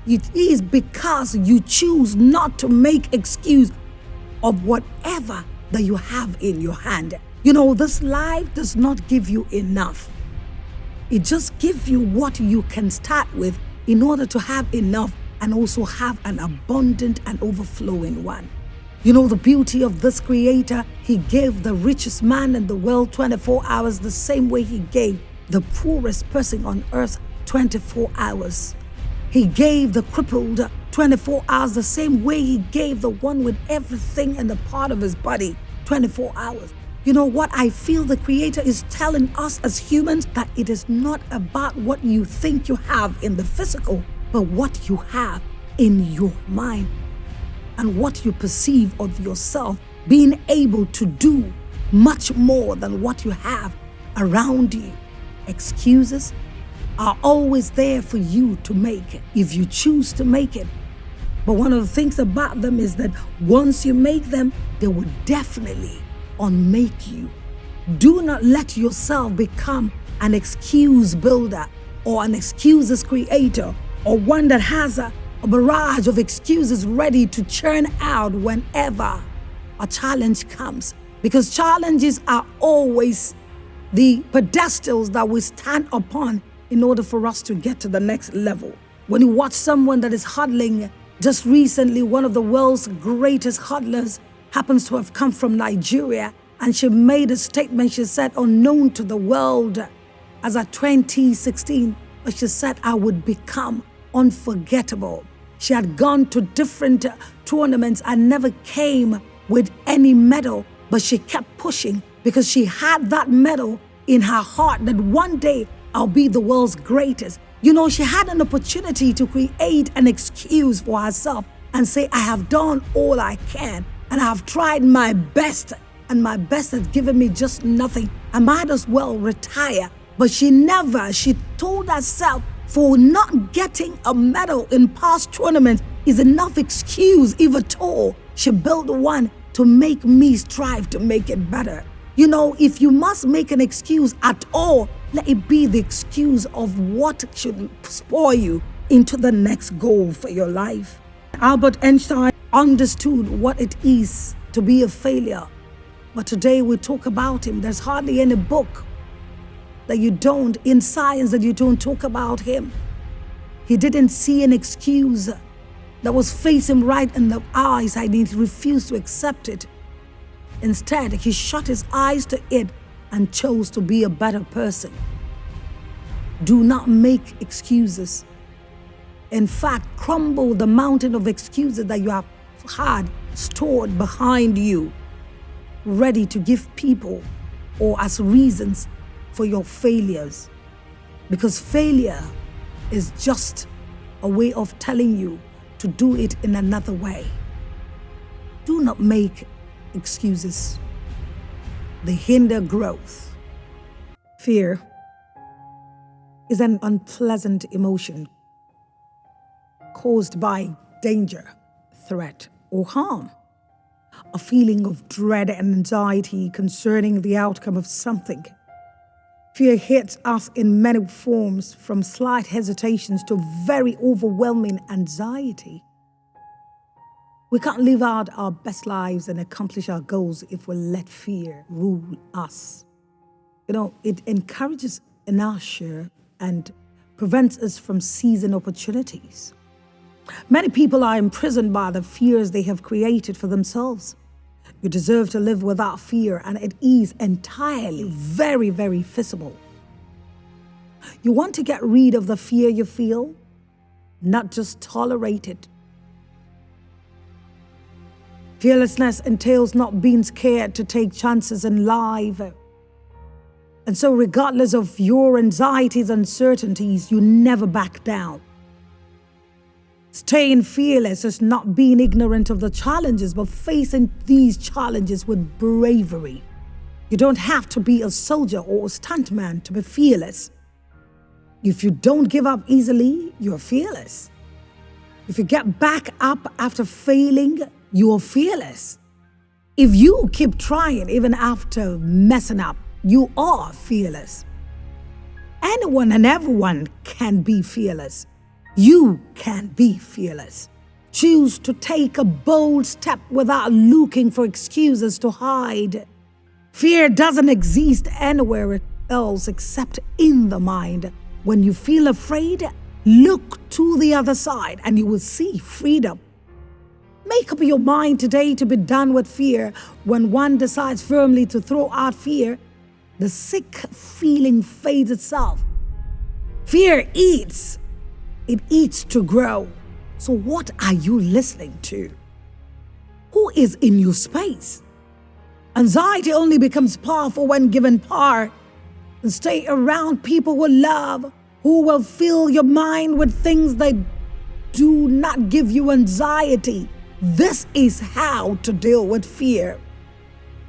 It is because you choose not to make excuse of whatever that you have in your hand. You know, this life does not give you enough. It just gives you what you can start with in order to have enough and also have an abundant and overflowing one. You know, the beauty of this Creator, He gave the richest man in the world 24 hours the same way He gave the poorest person on earth 24 hours. He gave the crippled 24 hours the same way He gave the one with everything in the part of his body 24 hours. You know what? I feel the Creator is telling us as humans that it is not about what you think you have in the physical, but what you have in your mind and what you perceive of yourself, being able to do much more than what you have around you. Excuses are always there for you to make if you choose to make it. But one of the things about them is that once you make them, they will definitely unmake you. Do not let yourself become an excuse builder or an excuses creator, or one that has a barrage of excuses ready to churn out whenever a challenge comes. Because challenges are always the pedestals that we stand upon in order for us to get to the next level. When you watch someone that is huddling, just recently, one of the world's greatest huddlers happens to have come from Nigeria, and she made a statement. She said, unknown to the world as at 2016, but she said, I would become unforgettable. She had gone to different tournaments and never came with any medal, but she kept pushing because she had that medal in her heart that one day I'll be the world's greatest. You know, she had an opportunity to create an excuse for herself and say, I have done all I can and I have tried my best, and my best has given me just nothing. I might as well retire. But she told herself for not getting a medal in past tournaments is enough excuse, if at all. She built one to make me strive to make it better. You know, if you must make an excuse at all, let it be the excuse of what should spur you into the next goal for your life. Albert Einstein understood what it is to be a failure. But today we talk about him. There's hardly any book that you don't, in science, that you don't talk about him. He didn't see an excuse that was facing him right in the eyes and he refused to accept it. Instead, he shut his eyes to it and chose to be a better person. Do not make excuses. In fact, crumble the mountain of excuses that you have had stored behind you, ready to give people or as reasons for your failures. Because failure is just a way of telling you to do it in another way. Do not make excuses. They hinder growth. Fear is an unpleasant emotion caused by danger, threat, or harm. A feeling of dread and anxiety concerning the outcome of something. Fear hits us in many forms, from slight hesitations to very overwhelming anxiety. We can't live out our best lives and accomplish our goals if we let fear rule us. It encourages inertia and prevents us from seizing opportunities. Many people are imprisoned by the fears they have created for themselves. You deserve to live without fear, and it is entirely very, very feasible. You want to get rid of the fear you feel, not just tolerate it. Fearlessness entails not being scared to take chances in life. And so regardless of your anxieties and uncertainties, you never back down. Staying fearless is not being ignorant of the challenges, but facing these challenges with bravery. You don't have to be a soldier or a stuntman to be fearless. If you don't give up easily, you're fearless. If you get back up after failing, you're fearless. If you keep trying even after messing up, you are fearless. Anyone and everyone can be fearless. You can be fearless. Choose to take a bold step without looking for excuses to hide. Fear doesn't exist anywhere else except in the mind. When you feel afraid, look to the other side and you will see freedom. Make up your mind today to be done with fear. When one decides firmly to throw out fear, the sick feeling fades itself. Fear eats. It eats to grow. So what are you listening to? Who is in your space? Anxiety only becomes powerful when given power. And stay around people who love, who will fill your mind with things that do not give you anxiety. This is how to deal with fear.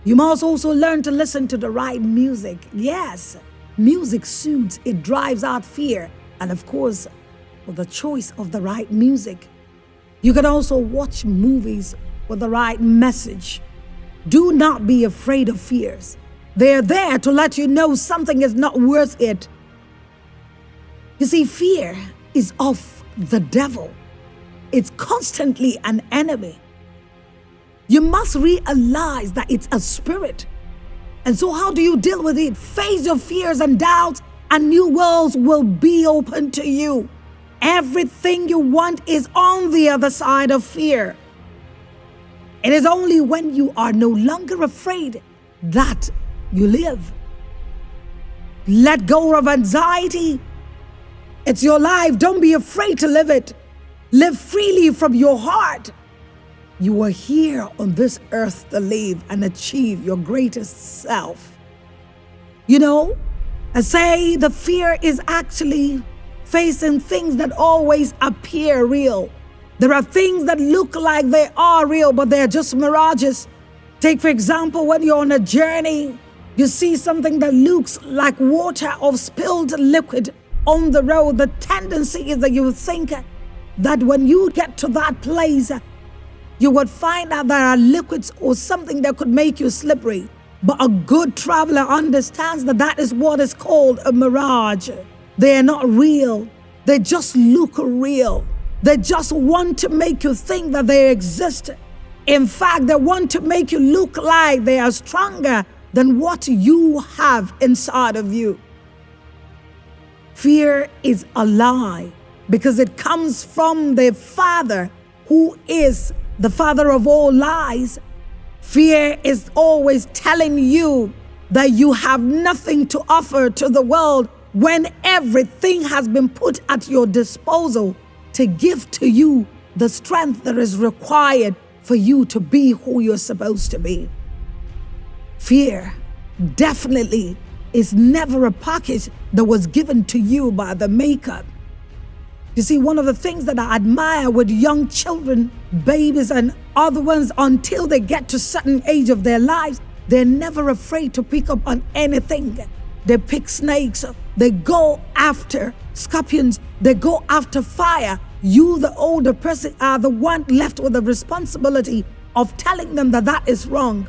You must also learn to listen to the right music. Yes, music soothes, it drives out fear. And of course, with the choice of the right music, you can also watch movies with the right message. Do not be afraid of fears. They're there to let you know something is not worth it. You see, fear is of the devil. It's constantly an enemy. You must realize that it's a spirit. And so how do you deal with it? Face your fears and doubts, and new worlds will be open to you. Everything you want is on the other side of fear. It is only when you are no longer afraid that you live. Let go of anxiety. It's your life. Don't be afraid to live it. Live freely from your heart. You are here on this earth to live and achieve your greatest self. I say the fear is actually facing things that always appear real. There are things that look like they are real, but they're just mirages. Take, for example, when you're on a journey, you see something that looks like water or spilled liquid on the road. The tendency is that you would think that when you get to that place, you would find out there are liquids or something that could make you slippery. But a good traveler understands that that is what is called a mirage. They are not real. They just look real. They just want to make you think that they exist. In fact, they want to make you look like they are stronger than what you have inside of you. Fear is a lie because it comes from the Father who is the father of all lies. Fear is always telling you that you have nothing to offer to the world when everything has been put at your disposal to give to you the strength that is required for you to be who you're supposed to be. Fear definitely is never a package that was given to you by the Maker. You see, one of the things that I admire with young children, babies and other ones, until they get to a certain age of their lives, they're never afraid to pick up on anything. They pick snakes, they go after scorpions, they go after fire. You, the older person, are the one left with the responsibility of telling them that that is wrong.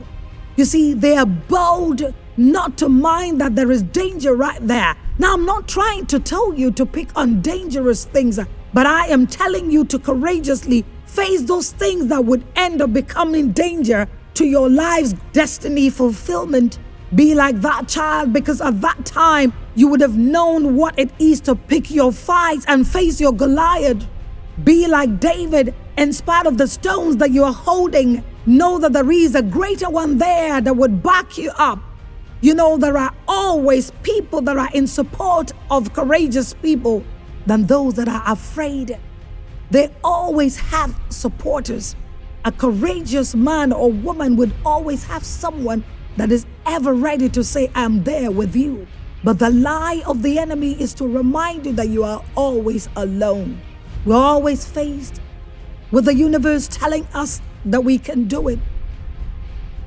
You see, they are bold not to mind that there is danger right there. Now, I'm not trying to tell you to pick on dangerous things, but I am telling you to courageously face those things that would end up becoming danger to your life's destiny fulfillment. Be like that child, because at that time, you would have known what it is to pick your fights and face your Goliath. Be like David, in spite of the stones that you are holding, know that there is a greater one there that would back you up. You know, there are always people that are in support of courageous people than those that are afraid. They always have supporters. A courageous man or woman would always have someone that is ever ready to say, I'm there with you. But the lie of the enemy is to remind you that you are always alone. We're always faced with the universe telling us that we can do it.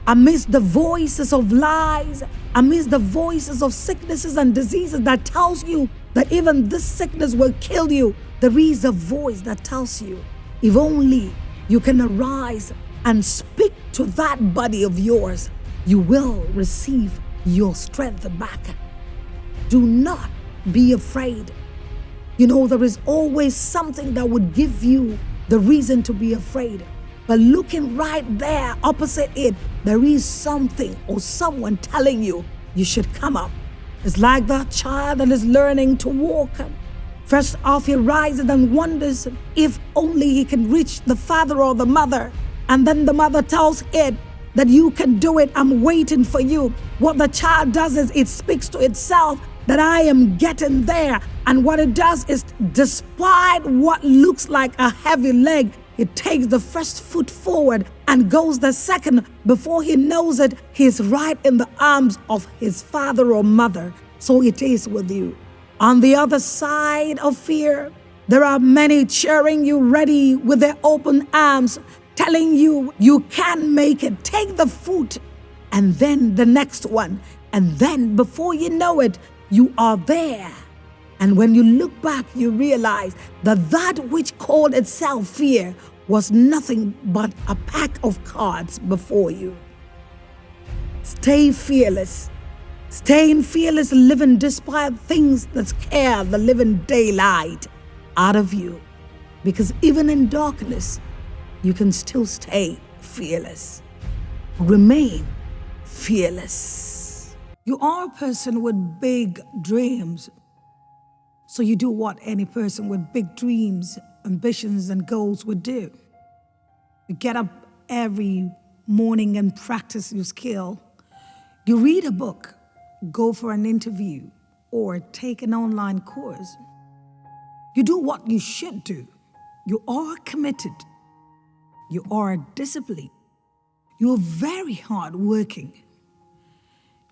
Amidst the voices of lies, amidst the voices of sicknesses and diseases that tells you that even this sickness will kill you, there is a voice that tells you, if only you can arise and speak to that body of yours, you will receive your strength back. Do not be afraid. You know, there is always something that would give you the reason to be afraid. But looking right there opposite it, there is something or someone telling you you should come up. It's like that child that is learning to walk. First off, he rises and wonders if only he can reach the father or the mother. And then the mother tells it that you can do it, I'm waiting for you. What the child does is it speaks to itself that I am getting there. And what it does is, despite what looks like a heavy leg, it takes the first foot forward and goes the second. Before he knows it, he's right in the arms of his father or mother. So it is with you. On the other side of fear, there are many cheering you ready with their open arms, telling you you can make it. Take the foot and then the next one. And then before you know it, you are there. And when you look back, you realize that that which called itself fear was nothing but a pack of cards before you. Stay fearless. Staying fearless, living despite things that scare the living daylight out of you. Because even in darkness, you can still stay fearless. Remain fearless. You are a person with big dreams. So you do what any person with big dreams, ambitions, and goals would do. You get up every morning and practice your skill. You read a book, go for an interview, or take an online course. You do what you should do. You are committed. You are disciplined. You are very hardworking.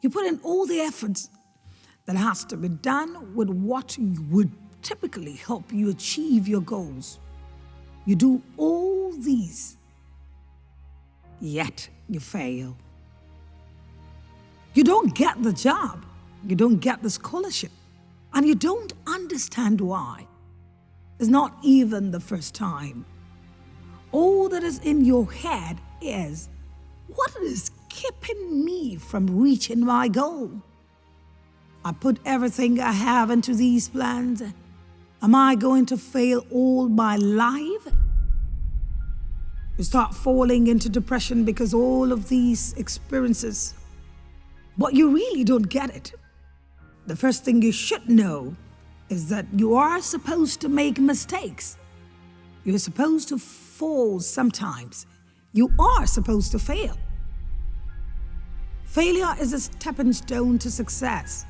You put in all the efforts that has to be done with what would typically help you achieve your goals. You do all these, yet you fail. You don't get the job, you don't get the scholarship, and you don't understand why. It's not even the first time. All that is in your head is, what is keeping me from reaching my goal? I put everything I have into these plans. Am I going to fail all my life? You start falling into depression because all of these experiences, but you really don't get it. The first thing you should know is that you are supposed to make mistakes. You're supposed to fall sometimes. You are supposed to fail. Failure is a stepping stone to success.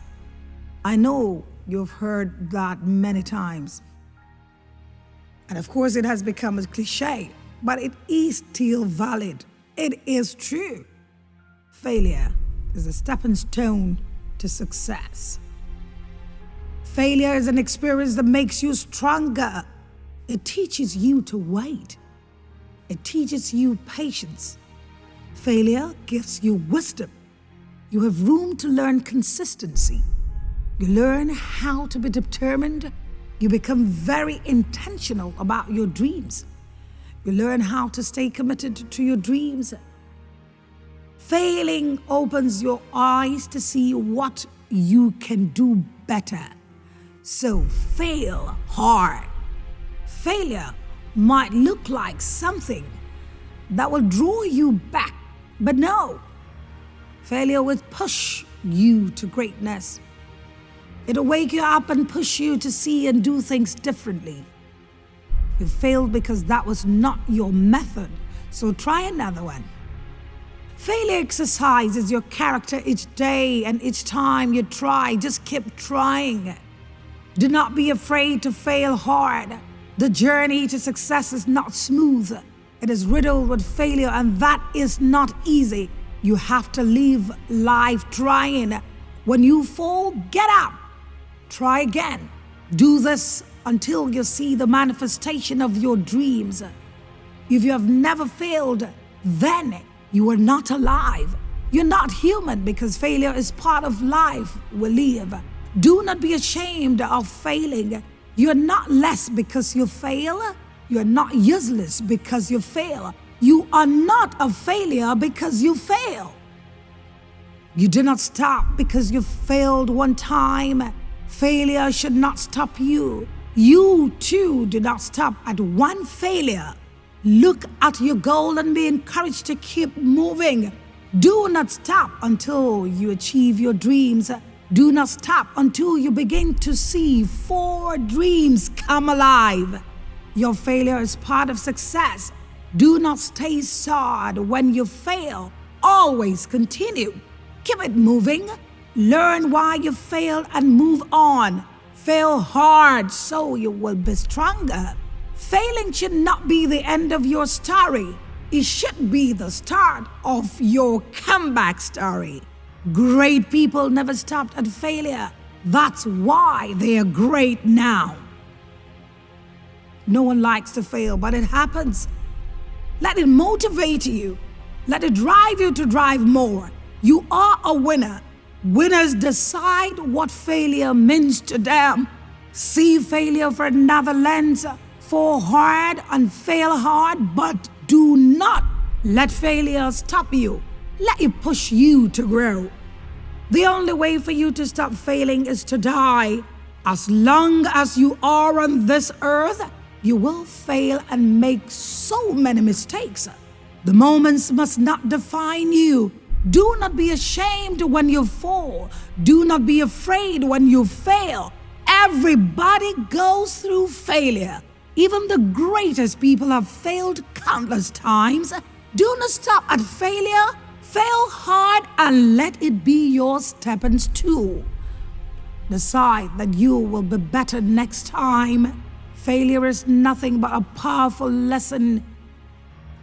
I know you've heard that many times. And of course, it has become a cliche, but it is still valid. It is true. Failure is a stepping stone to success. Failure is an experience that makes you stronger. It teaches you to wait. It teaches you patience. Failure gives you wisdom. You have room to learn consistency. You learn how to be determined. You become very intentional about your dreams. You learn how to stay committed to your dreams. Failing opens your eyes to see what you can do better. So fail hard. Failure might look like something that will draw you back, but no. Failure will push you to greatness. It'll wake you up and push you to see and do things differently. You failed because that was not your method, so try another one. Failure exercises your character each day, and each time you try, just keep trying. Do not be afraid to fail hard. The journey to success is not smooth. It is riddled with failure, and that is not easy. You have to live life trying. When you fall, get up. Try again. Do this until you see the manifestation of your dreams. If you have never failed, then you are not alive. You're not human because failure is part of life we live. Do not be ashamed of failing. You're not less because you fail. You're not useless because you fail. You are not a failure because you fail. You do not stop because you failed one time. Failure should not stop you. You too do not stop at one failure. Look at your goal and be encouraged to keep moving. Do not stop until you achieve your dreams. Do not stop until you begin to see 4 dreams come alive. Your failure is part of success. Do not stay sad when you fail. Always continue. Keep it moving. Learn why you failed and move on. Fail hard so you will be stronger. Failing should not be the end of your story. It should be the start of your comeback story. Great people never stopped at failure. That's why they are great now. No one likes to fail, but it happens. Let it motivate you. Let it drive you to drive more. You are a winner. Winners decide what failure means to them. See failure for another lens. Fall hard and fail hard, but do not let failure stop you. Let it push you to grow. The only way for you to stop failing is to die. As long as you are on this earth, you will fail and make so many mistakes. The moments must not define you. Do not be ashamed when you fall. Do not be afraid when you fail. Everybody goes through failure. Even the greatest people have failed countless times. Do not stop at failure. Fail hard and let it be your stepping stool. Decide that you will be better next time. Failure is nothing but a powerful lesson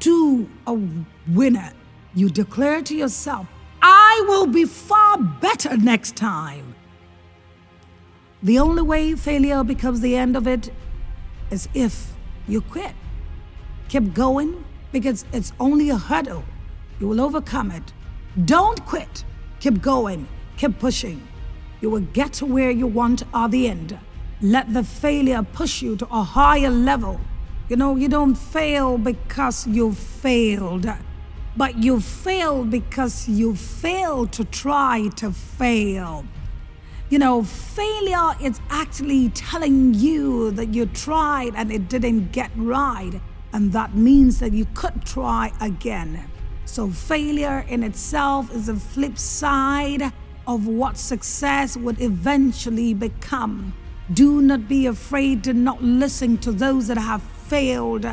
to a winner. You declare to yourself, I will be far better next time. The only way failure becomes the end of it is if you quit. Keep going because it's only a hurdle. You will overcome it. Don't quit. Keep going. Keep pushing. You will get to where you want at the end. Let the failure push you to a higher level. You don't fail because you failed. but you failed because you failed to try to fail. Failure is actually telling you that you tried and it didn't get right, and that means that you could try again. So failure in itself is a flip side of what success would eventually become. Do not be afraid to not listen to those that have failed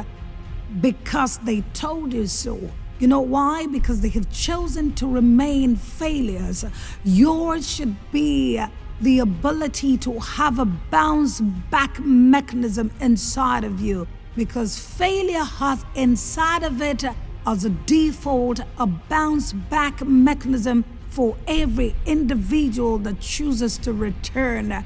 because they told you so. You know why? Because they have chosen to remain failures. Yours should be the ability to have a bounce back mechanism inside of you, because failure has inside of it as a default a bounce back mechanism for every individual that chooses to return.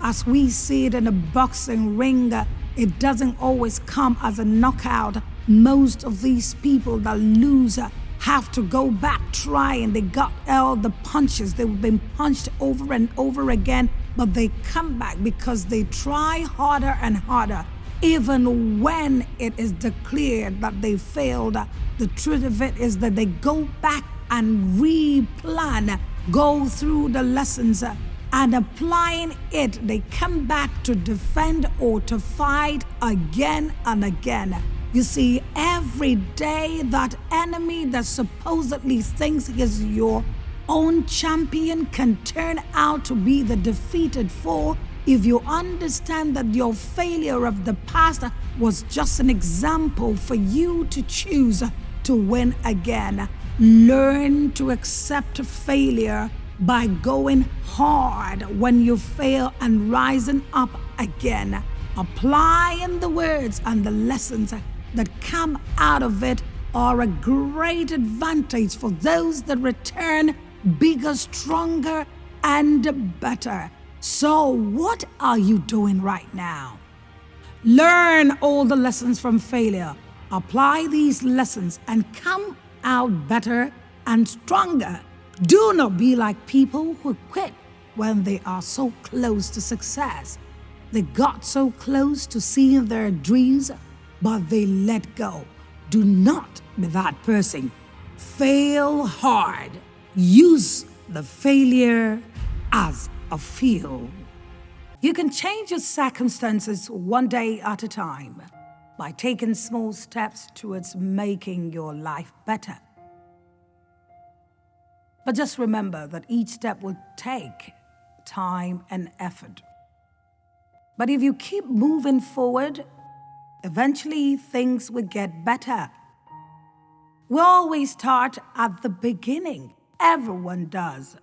As we see it in a boxing ring, it doesn't always come as a knockout. Most of these people that lose have to go back trying. They got all the punches. They've been punched over and over again, but they come back because they try harder and harder. Even when it is declared that they failed, the truth of it is that they go back and replan, go through the lessons, and applying it, they come back to defend or to fight again and again. You see, every day that enemy that supposedly thinks he is your own champion can turn out to be the defeated foe if you understand that your failure of the past was just an example for you to choose to win again. Learn to accept failure by going hard when you fail and rising up again. Applying the words and the lessons that come out of it are a great advantage for those that return bigger, stronger, and better. So what are you doing right now? Learn all the lessons from failure. Apply these lessons and come out better and stronger. Do not be like people who quit when they are so close to success. They got so close to seeing their dreams, but they let go. Do not be that person. Fail hard. Use the failure as a fuel. You can change your circumstances one day at a time by taking small steps towards making your life better. But just remember that each step will take time and effort. But if you keep moving forward, eventually things will get better. We always start at the beginning. Everyone does.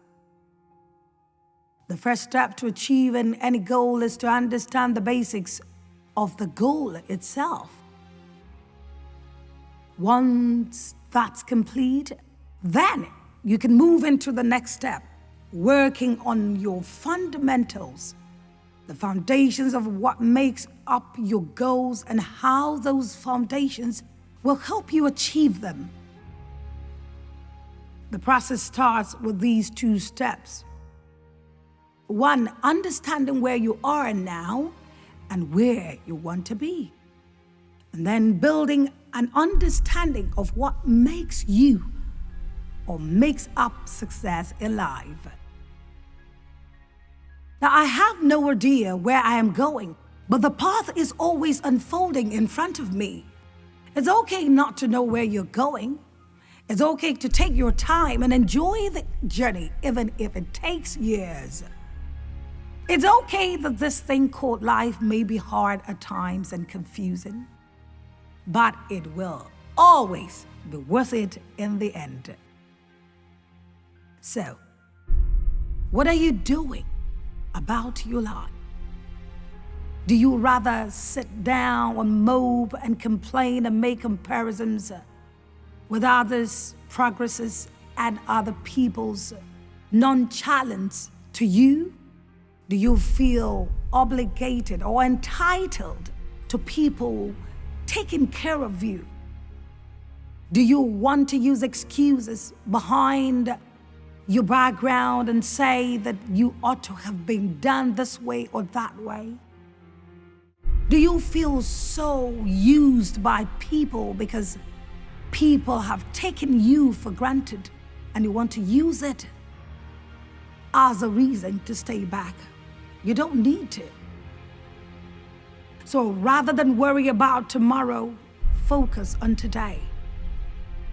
The first step to achieving any goal is to understand the basics of the goal itself. Once that's complete, then you can move into the next step, working on your fundamentals, the foundations of what makes up your goals and how those foundations will help you achieve them. The process starts with these two steps. One, understanding where you are now and where you want to be. And then building an understanding of what makes you or makes up success in life. Now, I have no idea where I am going, but the path is always unfolding in front of me. It's okay not to know where you're going. It's okay to take your time and enjoy the journey, even if it takes years. It's okay that this thing called life may be hard at times and confusing, but it will always be worth it in the end. So, what are you doing about your life? Do you rather sit down and mope and complain and make comparisons with others' progresses and other people's nonchalance to you? Do you feel obligated or entitled to people taking care of you? Do you want to use excuses behind your background and say that you ought to have been done this way or that way? Do you feel so used by people because people have taken you for granted and you want to use it as a reason to stay back. You don't need to. So rather than worry about tomorrow, focus on today.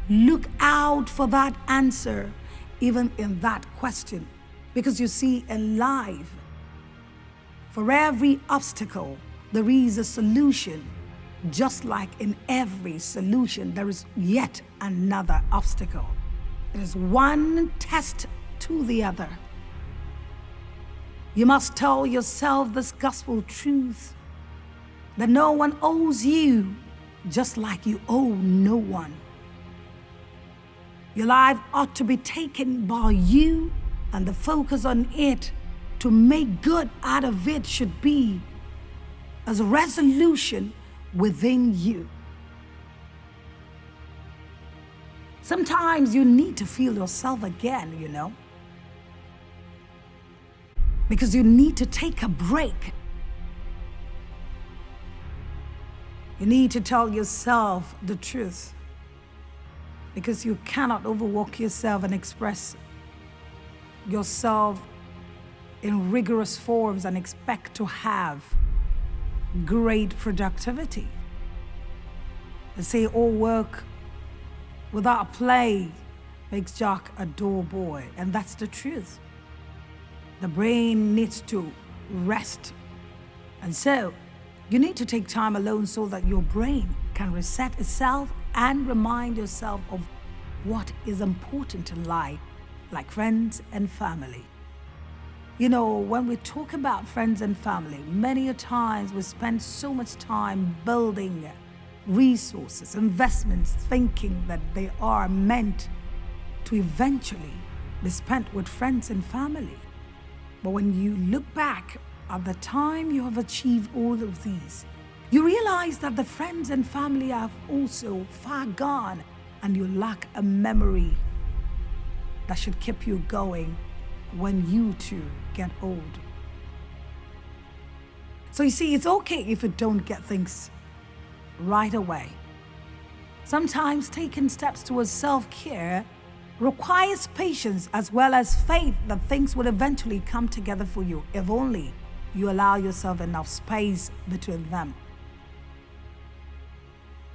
Look out for that answer, even in that question. Because you see, in life, for every obstacle, there is a solution. Just like in every solution, there is yet another obstacle. It is one test to the other. You must tell yourself this gospel truth, that no one owes you just like you owe no one. Your life ought to be taken by you, and the focus on it to make good out of it should be as a resolution within you. Sometimes you need to feel yourself again, because you need to take a break. You need to tell yourself the truth, because you cannot overwork yourself and express yourself in rigorous forms and expect to have great productivity. They say all work without play makes Jack a dull boy, and that's the truth. The brain needs to rest, and so you need to take time alone so that your brain can reset itself and remind yourself of what is important in life, like friends and family. When we talk about friends and family, many a times we spend so much time building resources, investments, thinking that they are meant to eventually be spent with friends and family. But when you look back at the time you have achieved all of these, you realize that the friends and family have also far gone, and you lack a memory that should keep you going when you too get old. So you see, it's okay if you don't get things right away. Sometimes taking steps towards self-care requires patience as well as faith that things will eventually come together for you, if only you allow yourself enough space between them.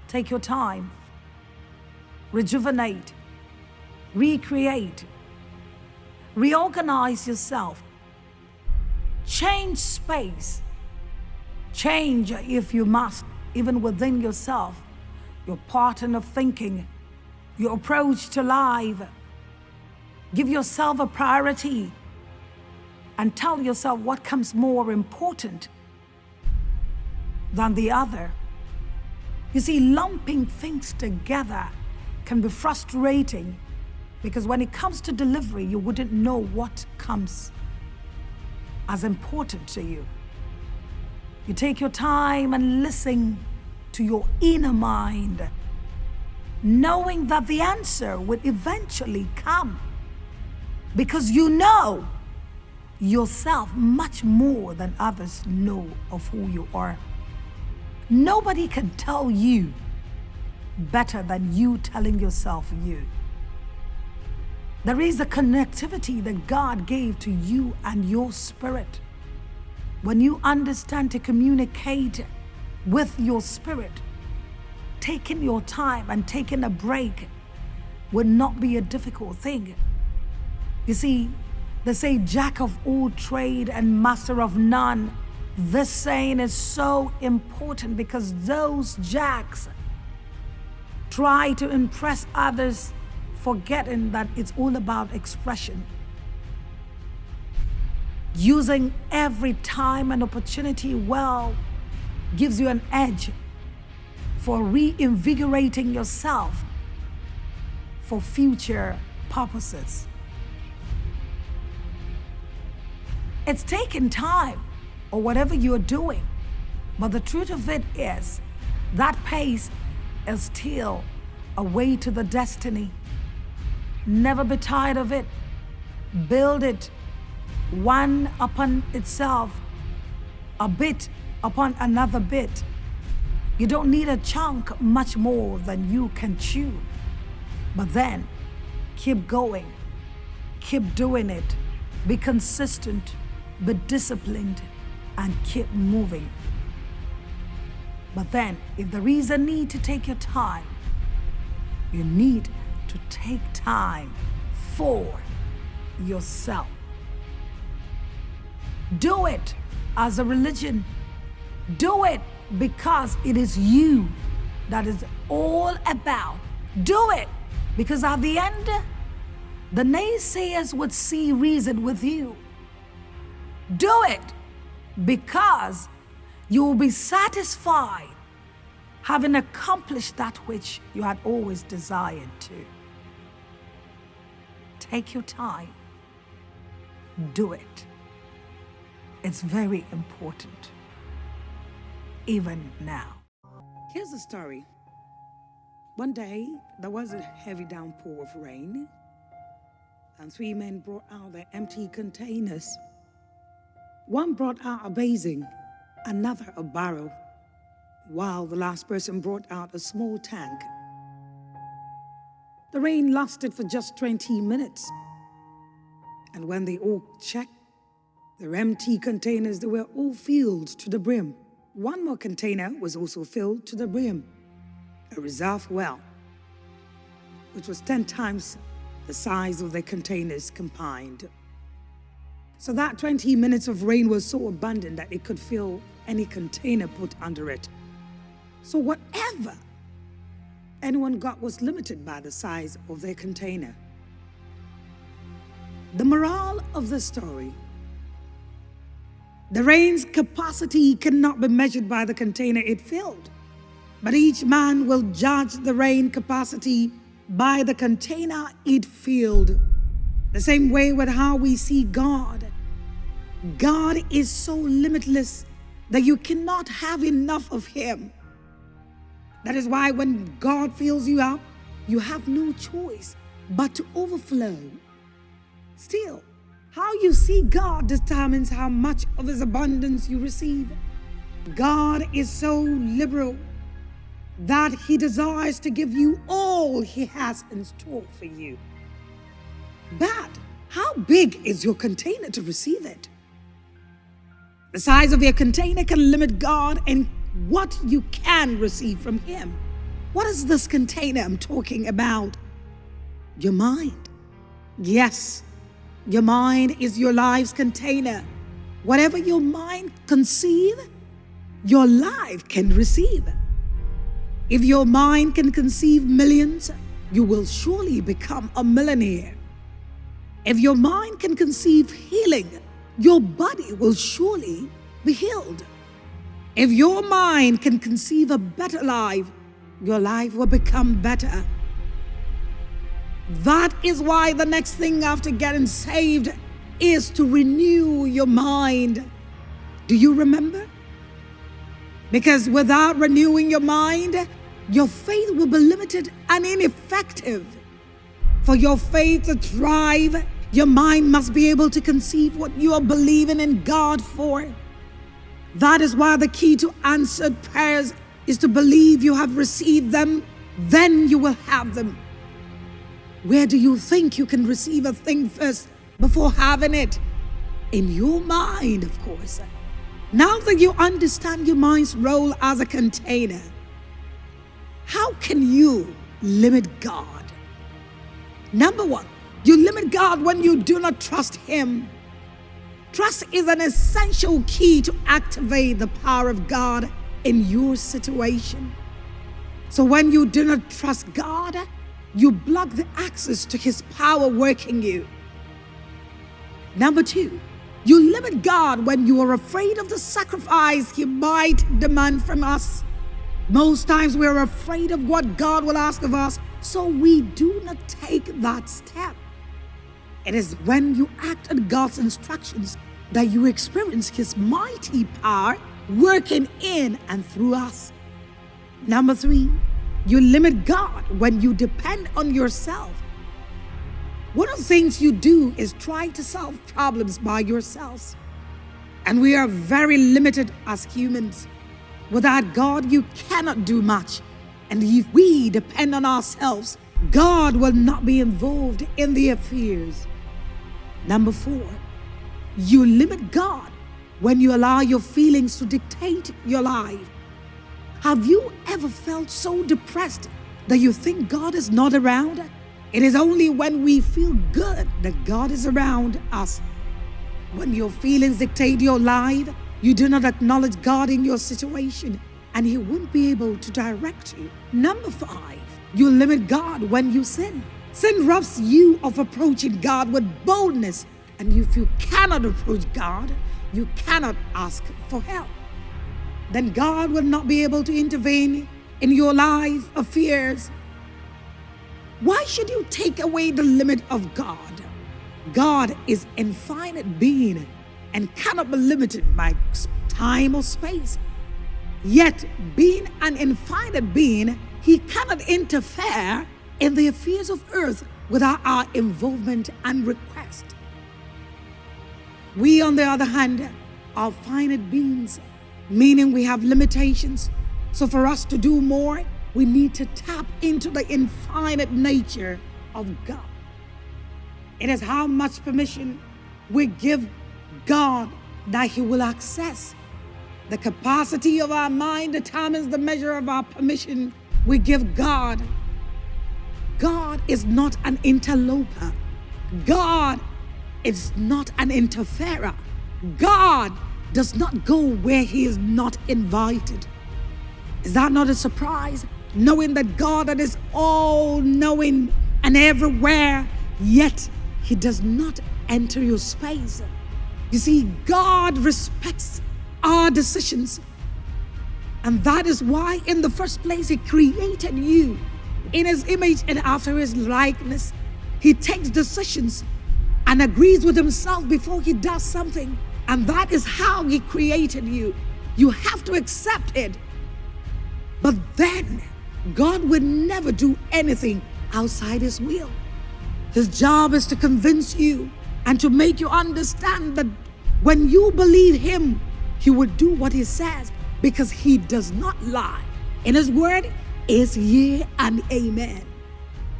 Take your time, rejuvenate, recreate, reorganize yourself, change space, change if you must, even within yourself, your pattern of thinking, your approach to life. Give yourself a priority and tell yourself what comes more important than the other. You see, lumping things together can be frustrating, because when it comes to delivery, you wouldn't know what comes as important to you. You take your time and listen to your inner mind, knowing that the answer will eventually come, because you know yourself much more than others know of who you are. Nobody can tell you better than you telling yourself you. There is a connectivity that God gave to you and your spirit. When you understand to communicate with your spirit, taking your time and taking a break would not be a difficult thing. You see, they say jack of all trade and master of none. This saying is so important because those jacks try to impress others, forgetting that it's all about expression. Using every time and opportunity well gives you an edge for reinvigorating yourself for future purposes. It's taking time, or whatever you're doing, but the truth of it is that pace is still a way to the destiny. Never be tired of it. Build it one upon itself, a bit upon another bit. You don't need a chunk much more than you can chew. But then, keep going. Keep doing it. Be consistent, be disciplined, and keep moving. But then, if there is a need to take your time, you need to take time for yourself. Do it as a religion. Do it because it is you that is all about. Do it because at the end, the naysayers would see reason with you. Do it because you will be satisfied having accomplished that which you had always desired to. Take your time. Do it. It's very important, even now. Here's the story. One day, there was a heavy downpour of rain, and 3 men brought out their empty containers. One brought out a basin, another a barrel, while the last person brought out a small tank. The rain lasted for just 20 minutes, and when they all checked their empty containers, they were all filled to the brim. One more container was also filled to the brim, a reserve well, which was 10 times the size of the containers combined. So that 20 minutes of rain was so abundant that it could fill any container put under it. So whatever anyone got was limited by the size of their container. The moral of the story: the rain's capacity cannot be measured by the container it filled, but each man will judge the rain capacity by the container it filled. The same way with how we see God. God is so limitless that you cannot have enough of Him. That is why when God fills you up, you have no choice but to overflow. Still, how you see God determines how much of His abundance you receive. God is so liberal that He desires to give you all He has in store for you. But how big is your container to receive it? The size of your container can limit God and what you can receive from Him. What is this container I'm talking about? Your mind. Yes, your mind is your life's container. Whatever your mind conceive, your life can receive. If your mind can conceive millions, you will surely become a millionaire. If your mind can conceive healing, your body will surely be healed. If your mind can conceive a better life, your life will become better. That is why the next thing after getting saved is to renew your mind. Do you remember? Because without renewing your mind, your faith will be limited and ineffective. For your faith to thrive, your mind must be able to conceive what you are believing in God for. That is why the key to answered prayers is to believe you have received them, then you will have them. Where do you think you can receive a thing first before having it? In your mind, of course. Now that you understand your mind's role as a container, how can you limit God? Number one, you limit God when you do not trust Him. Trust is an essential key to activate the power of God in your situation. So when you do not trust God, you block the access to His power working you. Number two, you limit God when you are afraid of the sacrifice He might demand from us. Most times we are afraid of what God will ask of us, so we do not take that step. It is when you act on God's instructions that you experience His mighty power working in and through us. Number three, you limit God when you depend on yourself. One of the things you do is try to solve problems by yourselves. And we are very limited as humans. Without God, you cannot do much. And if we depend on ourselves, God will not be involved in the affairs. Number 4, you limit God when you allow your feelings to dictate your life. Have you ever felt so depressed that you think God is not around? It is only when we feel good that God is around us. When your feelings dictate your life, you do not acknowledge God in your situation, and He won't be able to direct you. Number 5, you limit God when you sin. Sin robs you of approaching God with boldness, and if you cannot approach God, you cannot ask for help. Then God will not be able to intervene in your life affairs. Why should you take away the limit of God? God is infinite being and cannot be limited by time or space. Yet, being an infinite being, He cannot interfere in the affairs of earth without our involvement and request. We, on the other hand, are finite beings, meaning we have limitations. So for us to do more, we need to tap into the infinite nature of God. It is how much permission we give God that He will access. The capacity of our mind determines the measure of our permission we give God. God is not an interloper. God is not an interferer. God does not go where He is not invited. Is that not a surprise? Knowing that God that is all-knowing and everywhere, yet He does not enter your space. You see, God respects our decisions. And that is why in the first place He created you in His image and after His likeness. He takes decisions and agrees with Himself before He does something. And that is how He created you. You have to accept it. But then God would never do anything outside His will. His job is to convince you and to make you understand that when you believe Him, He will do what He says, because He does not lie. And His word is yea and amen.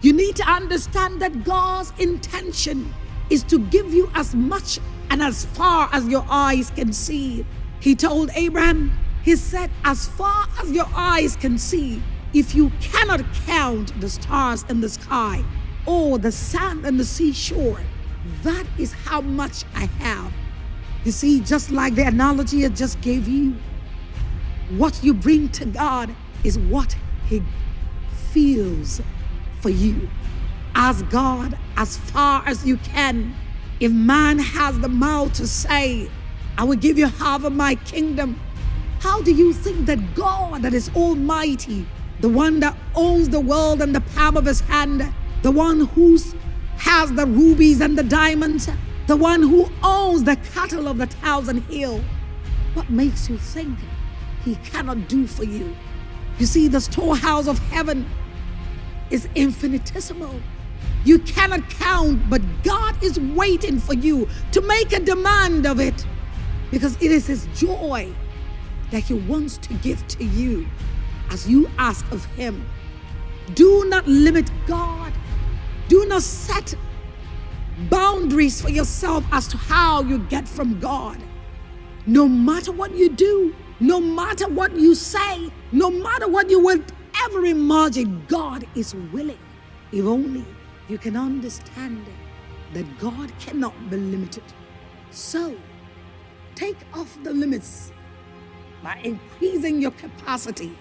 You need to understand that God's intention is to give you as much and as far as your eyes can see. He told Abraham, He said, as far as your eyes can see, if you cannot count the stars in the sky or the sand on the seashore, that is how much I have. You see, just like the analogy I just gave you, what you bring to God is what He feels for you. Ask God as far as you can. If man has the mouth to say, I will give you half of my kingdom, how do you think that God that is almighty, the one that owns the world in the palm of His hand, the one who has the rubies and the diamonds, the one who owns the cattle of the 1,000 hills, what makes you think He cannot do for you? You see, the storehouse of heaven is infinitesimal. You cannot count, but God is waiting for you to make a demand of it, because it is His joy that He wants to give to you as you ask of Him. Do not limit God. Do not set boundaries for yourself as to how you get from God. No matter what you do, no matter what you say, no matter what you will ever imagine, God is willing. If only you can understand that God cannot be limited. So, take off the limits by increasing your capacity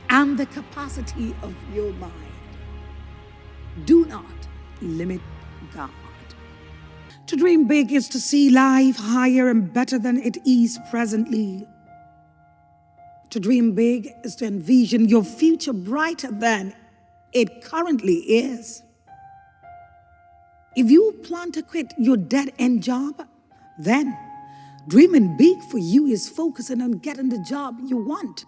and the capacity of your mind. Do not limit God. To dream big is to see life higher and better than it is presently. To dream big is to envision your future brighter than it currently is. If you plan to quit your dead-end job, then dreaming big for you is focusing on getting the job you want.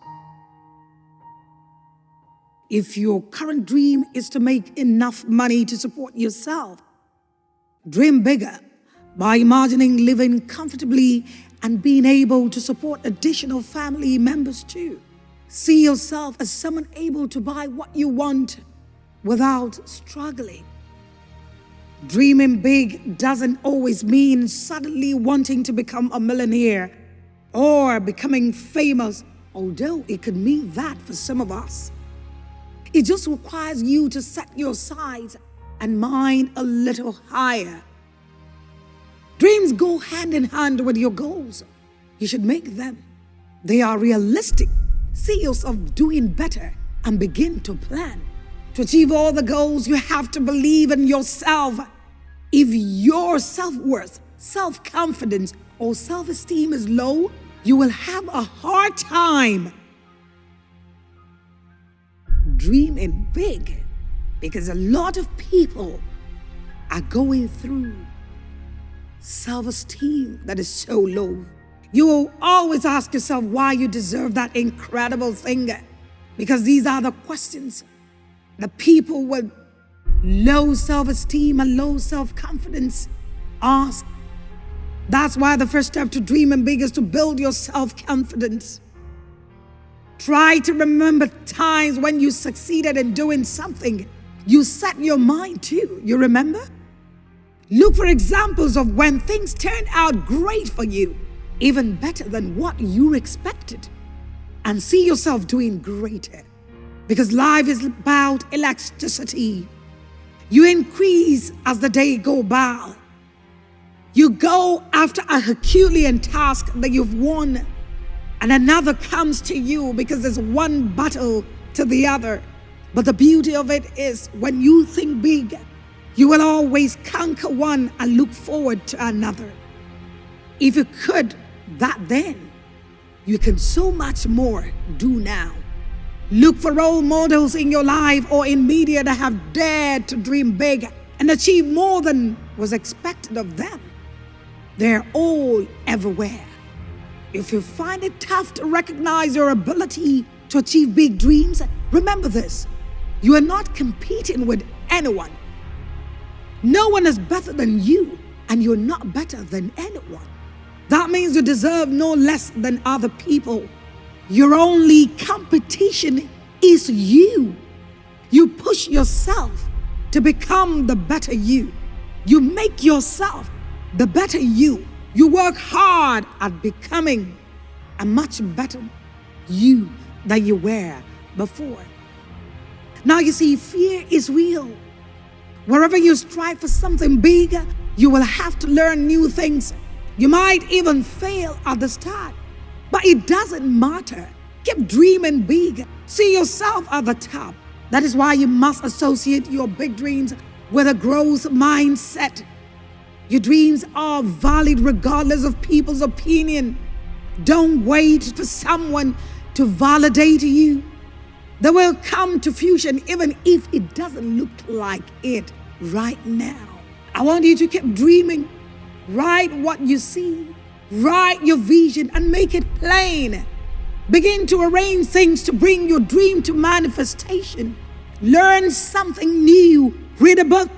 If your current dream is to make enough money to support yourself, dream bigger by imagining living comfortably and being able to support additional family members too. See yourself as someone able to buy what you want without struggling. Dreaming big doesn't always mean suddenly wanting to become a millionaire or becoming famous, although it could mean that for some of us. It just requires you to set your sights and mind a little higher. Dreams go hand in hand with your goals. You should make them. They are realistic. See yourself doing better and begin to plan. To achieve all the goals, you have to believe in yourself. If your self-worth, self-confidence, or self-esteem is low, you will have a hard time dreaming big, because a lot of people are going through self-esteem that is so low. You will always ask yourself why you deserve that incredible thing, because these are the questions that people with low self-esteem and low self-confidence ask. That's why the first step to dreaming big is to build your self-confidence. Try to remember times when you succeeded in doing something you set your mind to. You remember? Look for examples of when things turned out great for you, even better than what you expected, and see yourself doing greater. Because life is about elasticity. You increase as the day goes by. You go after a Herculean task that you've won, and another comes to you because there's one battle to the other. But the beauty of it is when you think big, you will always conquer one and look forward to another. If you could that then, you can so much more do now. Look for role models in your life or in media that have dared to dream big and achieve more than was expected of them. They're all everywhere. If you find it tough to recognize your ability to achieve big dreams, remember this: you are not competing with anyone. No one is better than you, and you're not better than anyone. That means you deserve no less than other people. Your only competition is you. You push yourself to become the better you. You make yourself the better you. You work hard at becoming a much better you than you were before. Now you see, fear is real. Wherever you strive for something bigger, you will have to learn new things. You might even fail at the start, but it doesn't matter. Keep dreaming big. See yourself at the top. That is why you must associate your big dreams with a growth mindset. Your dreams are valid regardless of people's opinion. Don't wait for someone to validate you. They will come to fruition even if it doesn't look like it right now. I want you to keep dreaming. Write what you see. Write your vision and make it plain. Begin to arrange things to bring your dream to manifestation. Learn something new. Read a book.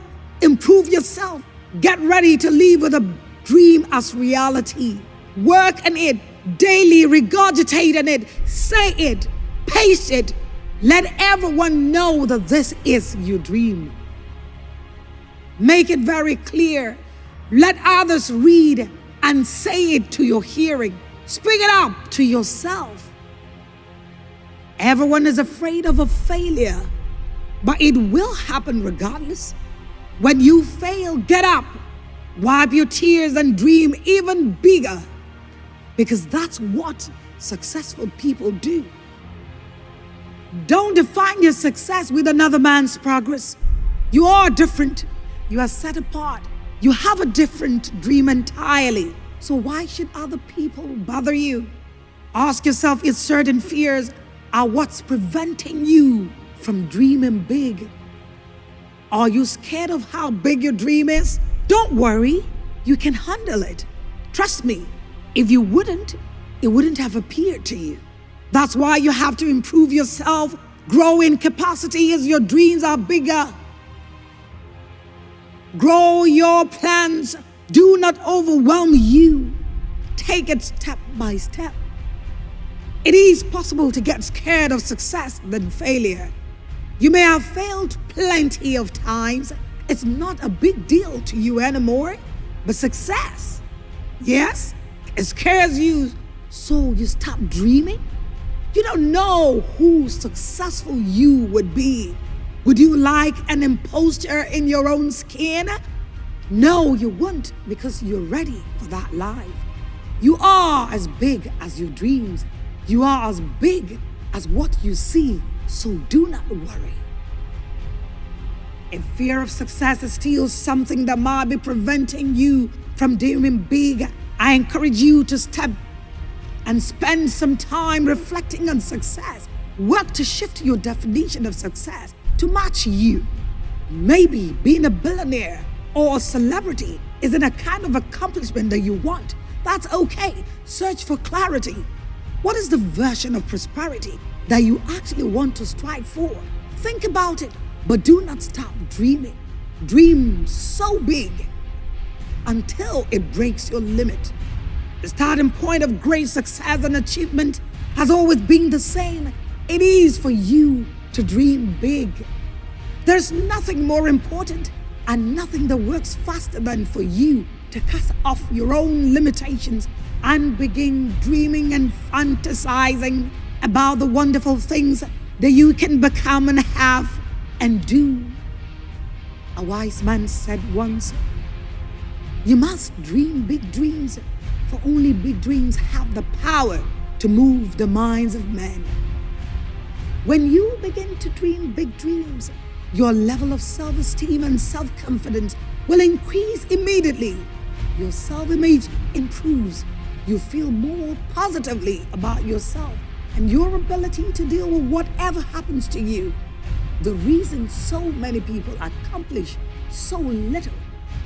Improve yourself. Get ready to live with a dream as reality. Work on it daily. Regurgitate on it. Say it. Pace it. Let everyone know that this is your dream. Make it very clear. Let others read and say it to your hearing. Speak it up to yourself. Everyone is afraid of a failure, but it will happen regardless. When you fail, get up, wipe your tears and dream even bigger, because that's what successful people do. Don't define your success with another man's progress. You are different. You are set apart. You have a different dream entirely. So why should other people bother you? Ask yourself if certain fears are what's preventing you from dreaming big. Are you scared of how big your dream is? Don't worry. You can handle it. Trust me, if you wouldn't, it wouldn't have appeared to you. That's why you have to improve yourself, grow in capacity as your dreams are bigger. Grow your plans. Do not overwhelm you. Take it step by step. It is possible to get scared of success than failure. You may have failed plenty of times. It's not a big deal to you anymore. But success, yes, it scares you, so you stop dreaming. You don't know who successful you would be. Would you like an imposter in your own skin? No, you won't, because you're ready for that life. You are as big as your dreams. You are as big as what you see, so do not worry. If fear of success is still something that might be preventing you from dreaming big, I encourage you to step and spend some time reflecting on success. Work to shift your definition of success to match you. Maybe being a billionaire or a celebrity isn't a kind of accomplishment that you want. That's okay. Search for clarity. What is the version of prosperity that you actually want to strive for? Think about it, but do not stop dreaming. Dream so big until it breaks your limit. The starting point of great success and achievement has always been the same. It is for you to dream big. There's nothing more important and nothing that works faster than for you to cast off your own limitations and begin dreaming and fantasizing about the wonderful things that you can become and have and do. A wise man said once, you must dream big dreams, for only big dreams have the power to move the minds of men. When you begin to dream big dreams, your level of self-esteem and self-confidence will increase immediately. Your self-image improves. You feel more positively about yourself and your ability to deal with whatever happens to you. The reason so many people accomplish so little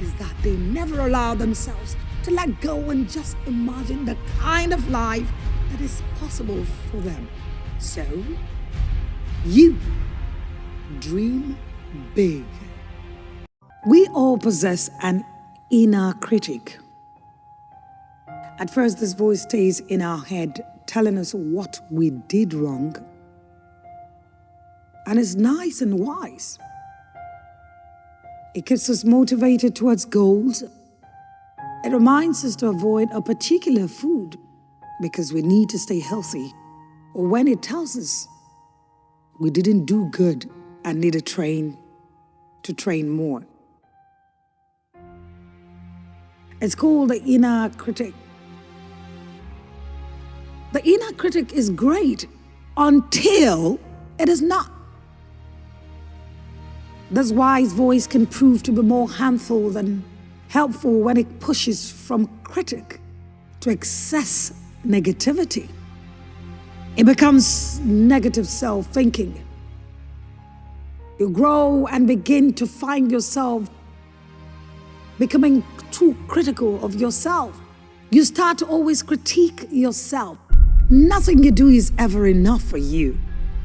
is that they never allow themselves to let go and just imagine the kind of life that is possible for them. So, you dream big. We all possess an inner critic. At first, this voice stays in our head, telling us what we did wrong. And it's nice and wise. It keeps us motivated towards goals. It reminds us to avoid a particular food because we need to stay healthy. Or when it tells us we didn't do good and need to train more. It's called the inner critic. The inner critic is great until it is not. This wise voice can prove to be more harmful than helpful when it pushes from critic to excess negativity. It becomes negative self-thinking. You grow and begin to find yourself becoming too critical of yourself. You start to always critique yourself. Nothing you do is ever enough for you.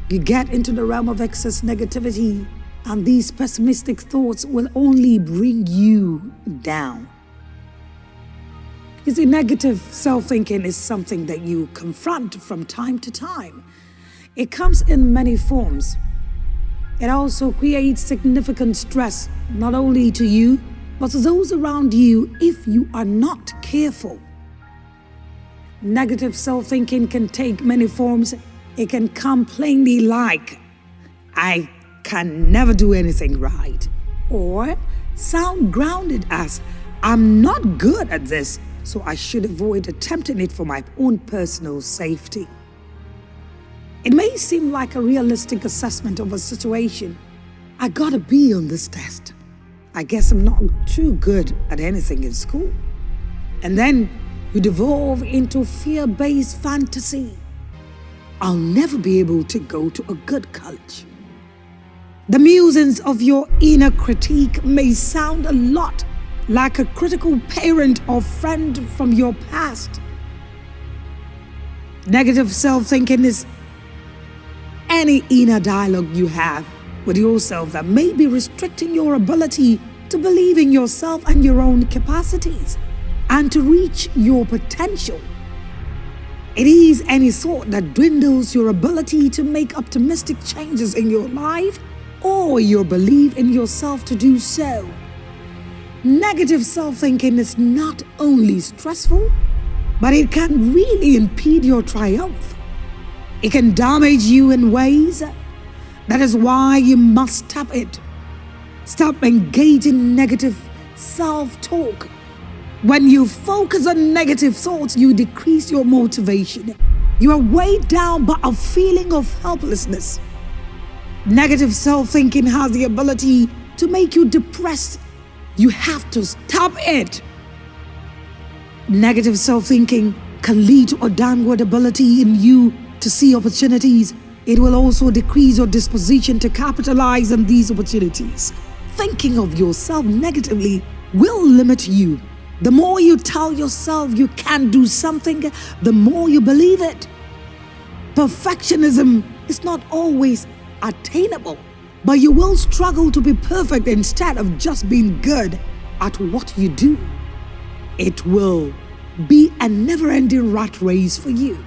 You get into the realm of excess negativity, and these pessimistic thoughts will only bring you down. You see, negative self-thinking is something that you confront from time to time. It comes in many forms. It also creates significant stress, not only to you, but to those around you if you are not careful. Negative self-thinking can take many forms. It can come plainly like, I can never do anything right. Or sound grounded as, I'm not good at this, so I should avoid attempting it for my own personal safety. It may seem like a realistic assessment of a situation. I got a B on this test. I guess I'm not too good at anything in school. And then you devolve into fear-based fantasy. I'll never be able to go to a good college. The musings of your inner critique may sound a lot like a critical parent or friend from your past. Negative self-thinking is any inner dialogue you have with yourself that may be restricting your ability to believe in yourself and your own capacities and to reach your potential. It is any thought that dwindles your ability to make optimistic changes in your life or your belief in yourself to do so. Negative self-thinking is not only stressful, but it can really impede your triumph. It can damage you in ways. That is why you must stop it. Stop engaging negative self-talk. When you focus on negative thoughts, you decrease your motivation. You are weighed down by a feeling of helplessness. Negative self-thinking has the ability to make you depressed. You have to stop it. Negative self-thinking can lead to a downward ability in you to see opportunities. It will also decrease your disposition to capitalize on these opportunities. Thinking of yourself negatively will limit you. The more you tell yourself you can do something, the more you believe it. Perfectionism is not always attainable, but you will struggle to be perfect instead of just being good at what you do. It will be a never-ending rat race for you.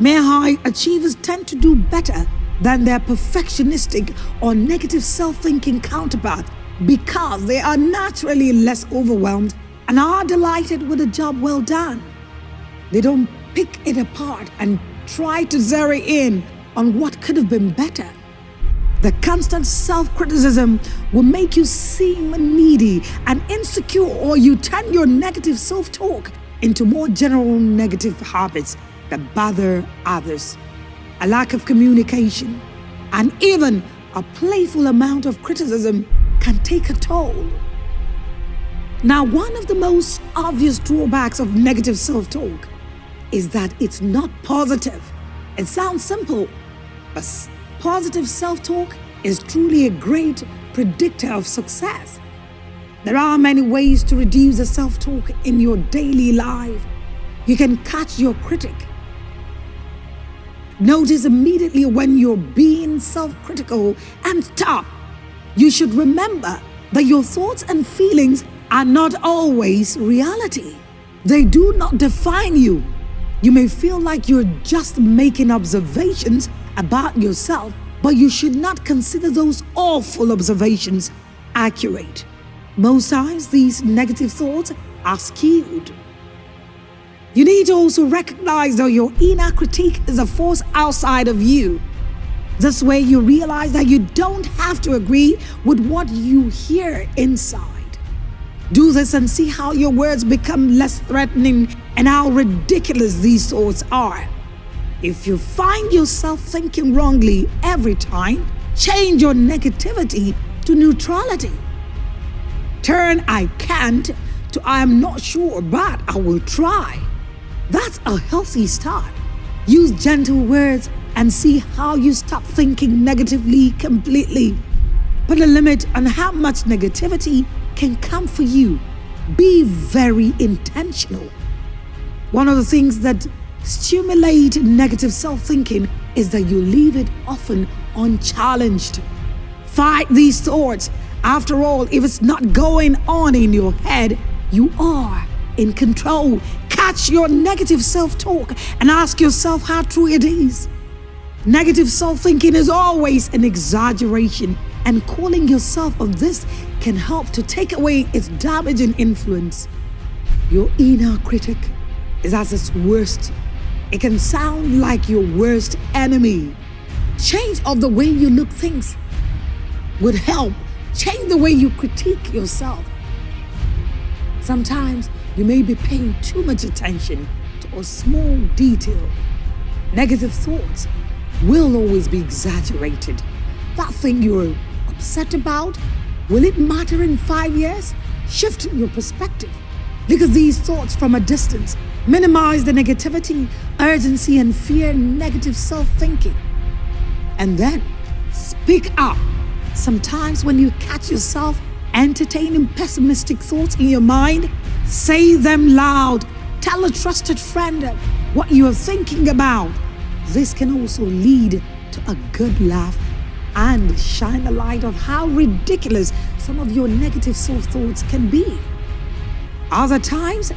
High achievers tend to do better than their perfectionistic or negative self-thinking counterpart because they are naturally less overwhelmed and are delighted with a job well done. They don't pick it apart and try to zero in on what could have been better. The constant self-criticism will make you seem needy and insecure, or you turn your negative self-talk into more general negative habits that bother others. A lack of communication and even a playful amount of criticism can take a toll. Now, one of the most obvious drawbacks of negative self-talk is that it's not positive. It sounds simple, but positive self-talk is truly a great predictor of success. There are many ways to reduce the self-talk in your daily life. You can catch your critic. Notice immediately when you're being self-critical and stop. You should remember that your thoughts and feelings are not always reality. They do not define you. You may feel like you're just making observations about yourself, but you should not consider those awful observations accurate. Most times, these negative thoughts are skewed. You need to also recognize that your inner critique is a force outside of you. This way, you realize that you don't have to agree with what you hear inside. Do this and see how your words become less threatening and how ridiculous these thoughts are. If you find yourself thinking wrongly every time, change your negativity to neutrality. Turn "I can't" to "I am not sure, but I will try." That's a healthy start. Use gentle words and see how you stop thinking negatively completely. Put a limit on how much negativity can come for you. Be very intentional. One of the things that stimulate negative self-thinking is that you leave it often unchallenged. Fight these thoughts. After all, if it's not going on in your head, you are in control. Catch your negative self-talk and ask yourself how true it is. Negative self-thinking is always an exaggeration, and calling yourself on this can help to take away its damaging influence. Your inner critic is at its worst. It can sound like your worst enemy. Change of the way you look things would help. Change the way you critique yourself. Sometimes you may be paying too much attention to a small detail. Negative thoughts will always be exaggerated. That thing you're upset about, will it matter in 5 years? Shift your perspective. Look at these thoughts from a distance. Minimize the negativity, urgency, and fear negative self-thinking. And then speak up. Sometimes when you catch yourself entertaining pessimistic thoughts in your mind, say them loud. Tell a trusted friend what you are thinking about. This can also lead to a good laugh and shine a light of how ridiculous some of your negative self-thoughts can be. Other times,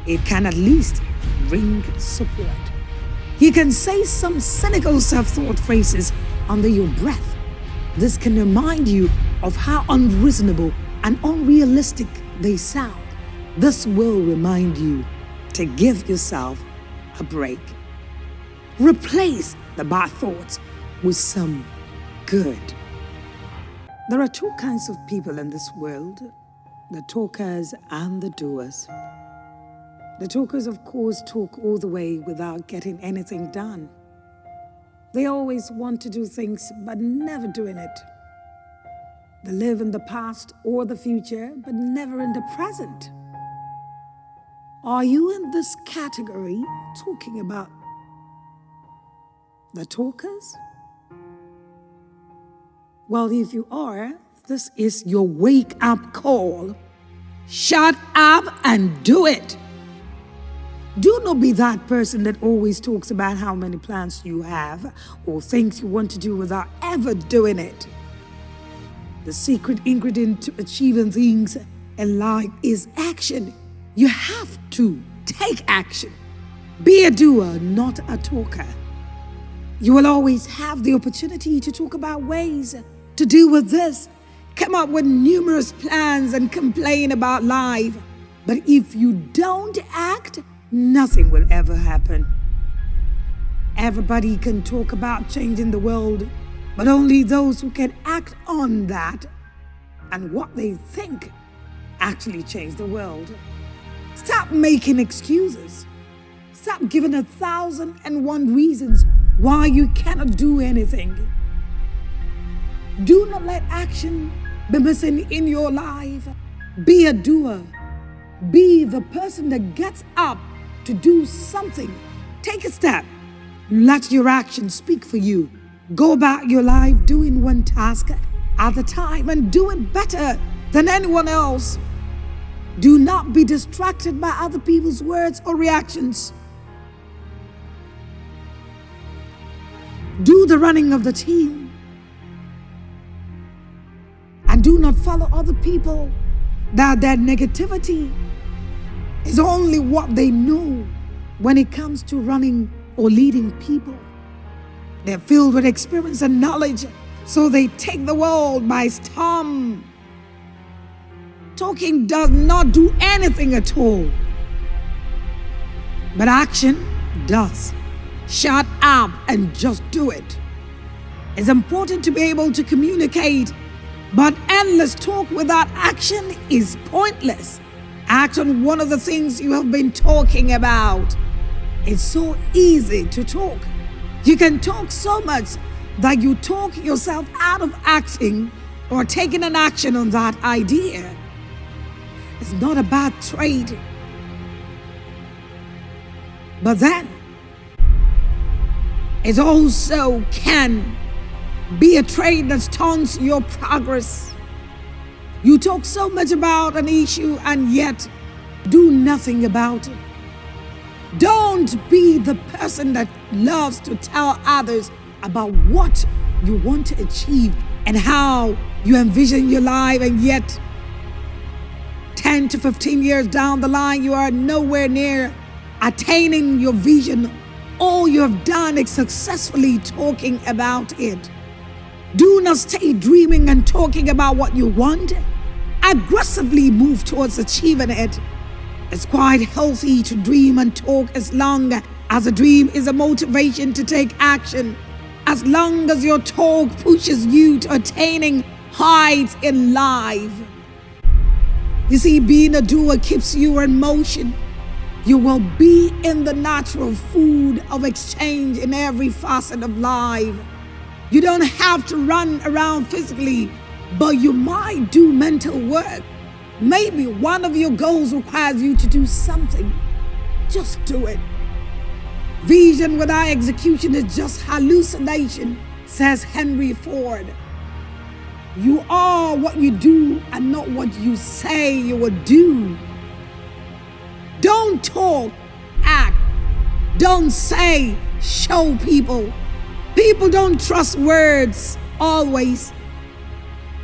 it can at least bring support. You can say some cynical self-thought phrases under your breath. This can remind you of how unreasonable and unrealistic they sound. This will remind you to give yourself a break. Replace the bad thoughts with some good. There are two kinds of people in this world, the talkers and the doers. The talkers, of course, talk all the way without getting anything done. They always want to do things but never doing it. They live in the past or the future but never in the present. Are you in this category talking about the talkers? Well, if you are, this is your wake-up call. Shut up and do it. Do not be that person that always talks about how many plans you have or things you want to do without ever doing it. The secret ingredient to achieving things in life is action. You have to take action. Be a doer, not a talker. You will always have the opportunity to talk about ways to deal with this, come up with numerous plans and complain about life. But if you don't act, nothing will ever happen. Everybody can talk about changing the world, but only those who can act on that and what they think actually change the world. Stop making excuses. Stop giving 1,001 reasons why you cannot do anything. Do not let action be missing in your life. Be a doer. Be the person that gets up to do something. Take a step. Let your actions speak for you. Go about your life doing one task at a time and do it better than anyone else. Do not be distracted by other people's words or reactions. Do the running of the team. And do not follow other people that their negativity is only what they know when it comes to running or leading people. They're filled with experience and knowledge, so they take the world by storm. Talking does not do anything at all, but action does. Shut up and just do it. It's important to be able to communicate, but endless talk without action is pointless. Act on one of the things you have been talking about. It's so easy to talk. You can talk so much that you talk yourself out of acting or taking an action on that idea. It's not a bad trait. But then, it also can be a trait that stunts your progress. You talk so much about an issue and yet do nothing about it. Don't be the person that loves to tell others about what you want to achieve and how you envision your life, and yet 10 to 15 years down the line, you are nowhere near attaining your vision. All you have done is successfully talking about it. Do not stay dreaming and talking about what you want. Aggressively move towards achieving it. It's quite healthy to dream and talk as long as a dream is a motivation to take action. As long as your talk pushes you to attaining heights in life. You see, being a doer keeps you in motion. You will be in the natural food of exchange in every facet of life. You don't have to run around physically, but you might do mental work. Maybe one of your goals requires you to do something. Just do it. Vision without execution is just hallucination, says Henry Ford. You are what you do and not what you say you will do. Don't talk, act. Don't say, show people. People don't trust words always,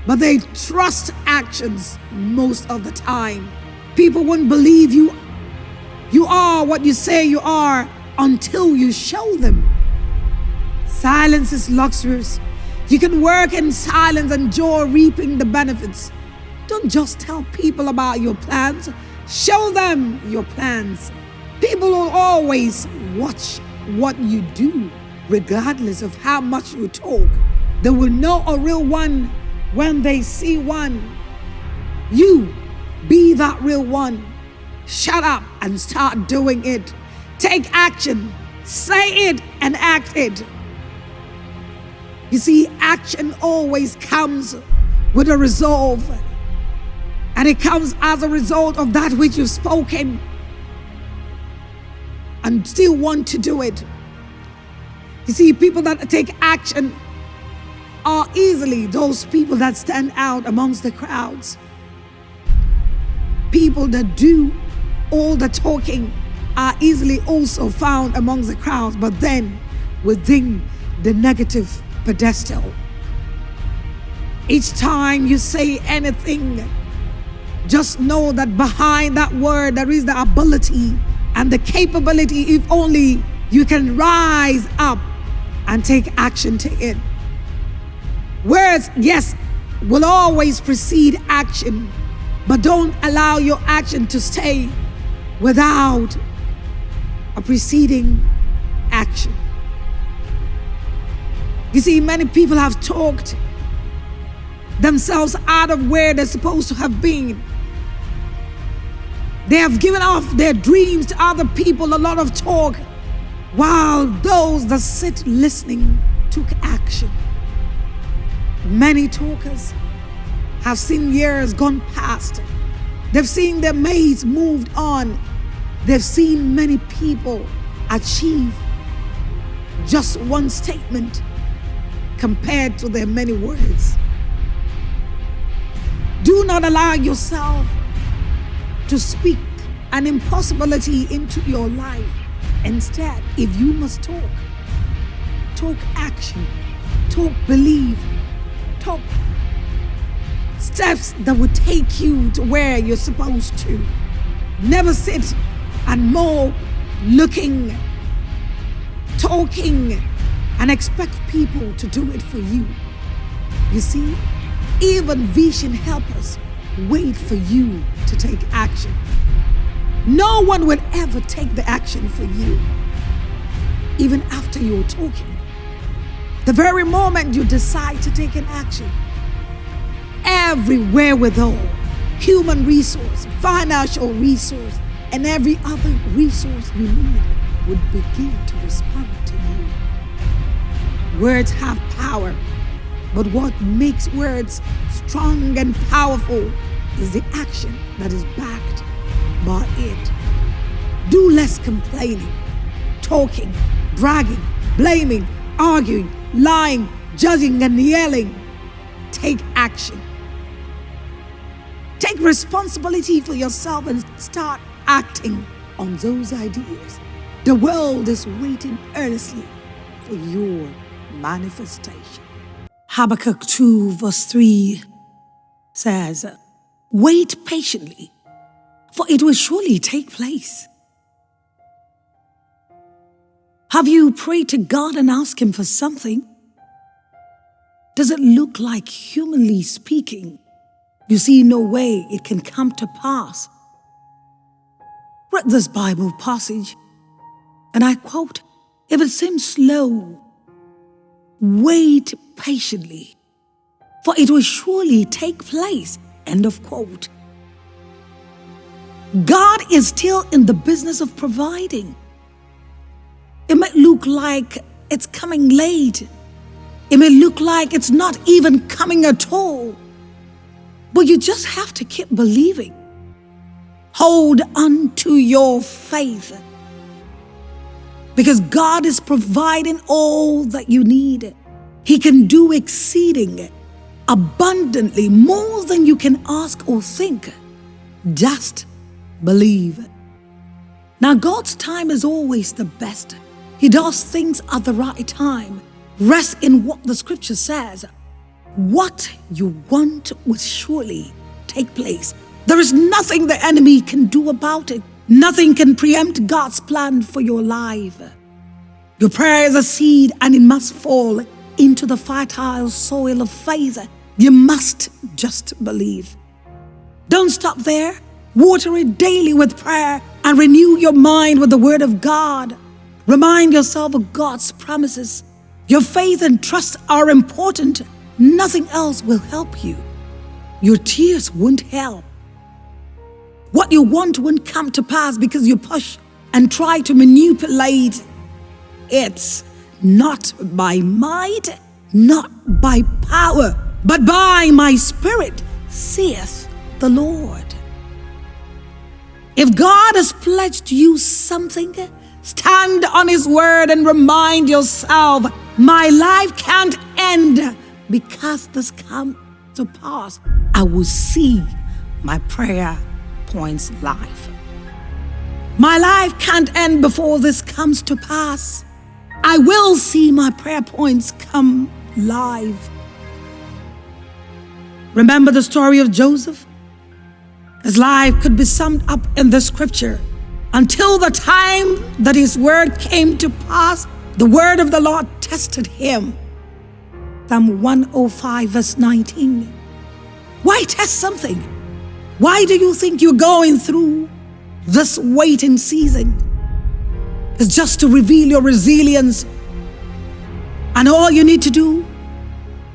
but they trust actions most of the time. People won't believe you You are what you say you are until you show them. Silence is luxurious. You can work in silence and enjoy reaping the benefits. Don't just tell people about your plans. Show them your plans. People will always watch what you do, regardless of how much you talk. They will know a real one when they see one. You be that real one. Shut up and start doing it. Take action. Say it and act it. You see, action always comes with a resolve. And it comes as a result of that which you've spoken and still want to do it. You see, people that take action are easily those people that stand out amongst the crowds. People that do all the talking are easily also found amongst the crowds, but then within the negative pedestal. Each time you say anything, just know that behind that word there is the ability and the capability, if only you can rise up and take action to it. Words, yes, will always precede action, but don't allow your action to stay without a preceding action. You see, many people have talked themselves out of where they're supposed to have been. They have given off their dreams to other people, a lot of talk, while those that sit listening took action. Many talkers have seen years gone past. They've seen their mates moved on. They've seen many people achieve just one statement compared to their many words. Do not allow yourself to speak an impossibility into your life. Instead, if you must talk, talk action, talk believe, talk steps that will take you to where you're supposed to. Never sit and mope, looking, talking, and expect people to do it for you. You see, even vision helpers wait for you to take action. No one will ever take the action for you, even after you're talking. The very moment you decide to take an action, every wherewithal, human resource, financial resource, and every other resource you need would begin to respond to you. Words have power, but what makes words strong and powerful is the action that is backed by it. Do less complaining, talking, bragging, blaming, arguing, lying, judging, and yelling. Take action. Take responsibility for yourself and start acting on those ideas. The world is waiting earnestly for your manifestation. Habakkuk 2 verse 3 says, "Wait patiently, for it will surely take place." Have you prayed to God and asked Him for something? Does it look like, humanly speaking, you see no way it can come to pass? Read this Bible passage, and I quote, "If it seems slow, wait patiently, for it will surely take place." End of quote. God is still in the business of providing. It may look like it's coming late. It may look like it's not even coming at all. But you just have to keep believing. Hold on to your faith, because God is providing all that you need. He can do exceeding abundantly more than you can ask or think. Just believe. Now, God's time is always the best. He does things at the right time. Rest in what the scripture says. What you want will surely take place. There is nothing the enemy can do about it. Nothing can preempt God's plan for your life. Your prayer is a seed and it must fall into the fertile soil of faith. You must just believe. Don't stop there. Water it daily with prayer and renew your mind with the Word of God. Remind yourself of God's promises. Your faith and trust are important. Nothing else will help you. Your tears won't help. What you want won't come to pass because you push and try to manipulate. It's not by might, not by power, but by my Spirit, saith the Lord. If God has pledged you something, stand on His word and remind yourself, my life can't end because this comes to pass. I will see my prayer points live. My life can't end before this comes to pass. I will see my prayer points come live. Remember the story of Joseph? His life could be summed up in the scripture. Until the time that his word came to pass, the word of the Lord tested him. Psalm 105 verse 19. Why test something? Why do you think you're going through this waiting season? It's just to reveal your resilience. And all you need to do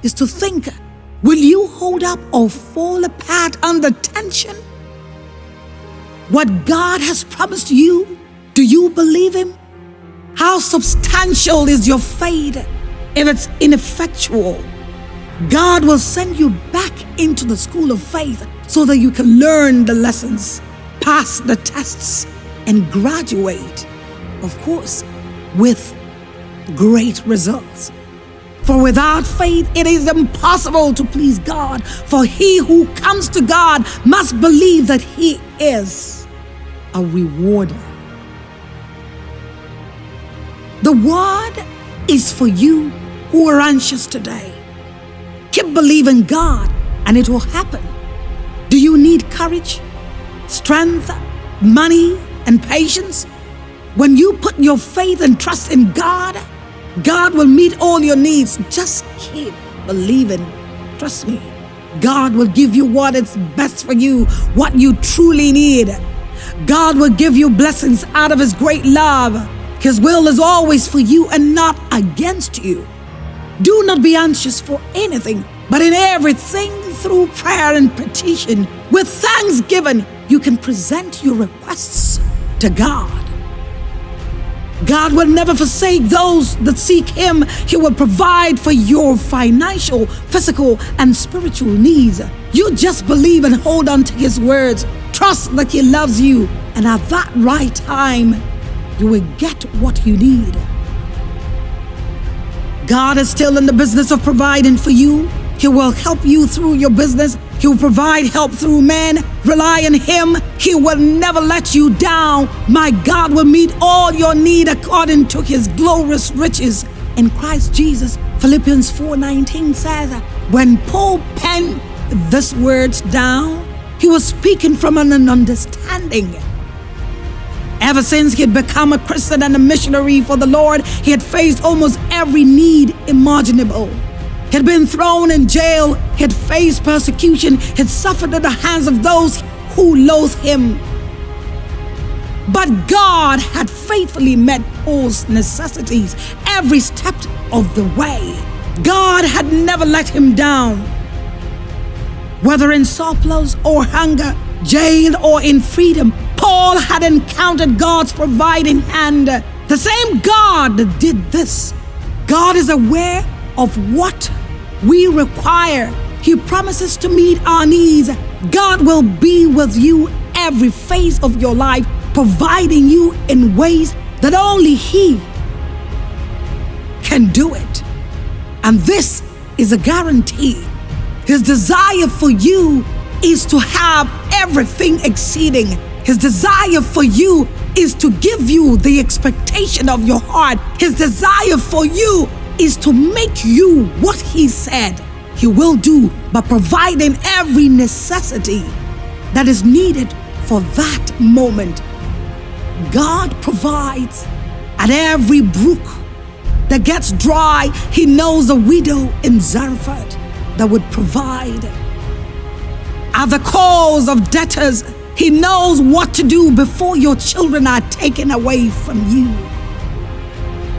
is to think, will you hold up or fall apart under tension? What God has promised you, do you believe Him? How substantial is your faith if it's ineffectual? God will send you back into the school of faith so that you can learn the lessons, pass the tests, and graduate, of course, with great results. For without faith, it is impossible to please God. For he who comes to God must believe that He is a rewarder. The word is for you who are anxious today. Keep believing God and it will happen. Do you need courage, strength, money, and patience? When you put your faith and trust in God, God will meet all your needs. Just keep believing. Trust me. God will give you what is best for you, what you truly need. God will give you blessings out of His great love. His will is always for you and not against you. Do not be anxious for anything, but in everything through prayer and petition, with thanksgiving, you can present your requests to God. God will never forsake those that seek Him. He will provide for your financial, physical, and spiritual needs. You just believe and hold on to His words. Trust that He loves you, and at that right time, you will get what you need. God is still in the business of providing for you. He will help you through your business. He will provide help through men. Rely on Him. He will never let you down. My God will meet all your need according to His glorious riches in Christ Jesus. Philippians 4:19 says, when Paul penned these words down, he was speaking from an understanding. Ever since he had become a Christian and a missionary for the Lord, he had faced almost every need imaginable. He had been thrown in jail, he had faced persecution, he had suffered at the hands of those who loathed him. But God had faithfully met Paul's necessities every step of the way. God had never let him down. Whether in surplus or hunger, jail or in freedom, Paul had encountered God's providing hand. The same God that did this. God is aware of what we require. He promises to meet our needs. God will be with you every phase of your life, providing you in ways that only He can do it. And this is a guarantee. His desire for you is to have everything exceeding. His desire for you is to give you the expectation of your heart. His desire for you is to make you what He said He will do, by providing every necessity that is needed for that moment. God provides at every brook that gets dry. He knows a widow in Zarephath that would provide. At the calls of debtors, He knows what to do before your children are taken away from you.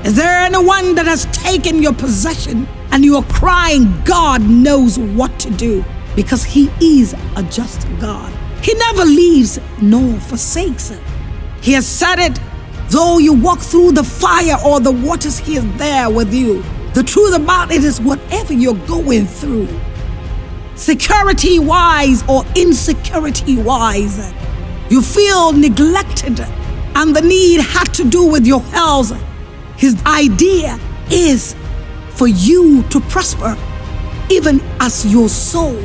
Is there anyone that has taken your possession and you are crying? God knows what to do because He is a just God. He never leaves nor forsakes it. He has said it. Though you walk through the fire or the waters, He is there with you. The truth about it is, whatever you're going through, security-wise or insecurity-wise, you feel neglected and the need had to do with your health. His idea is for you to prosper even as your soul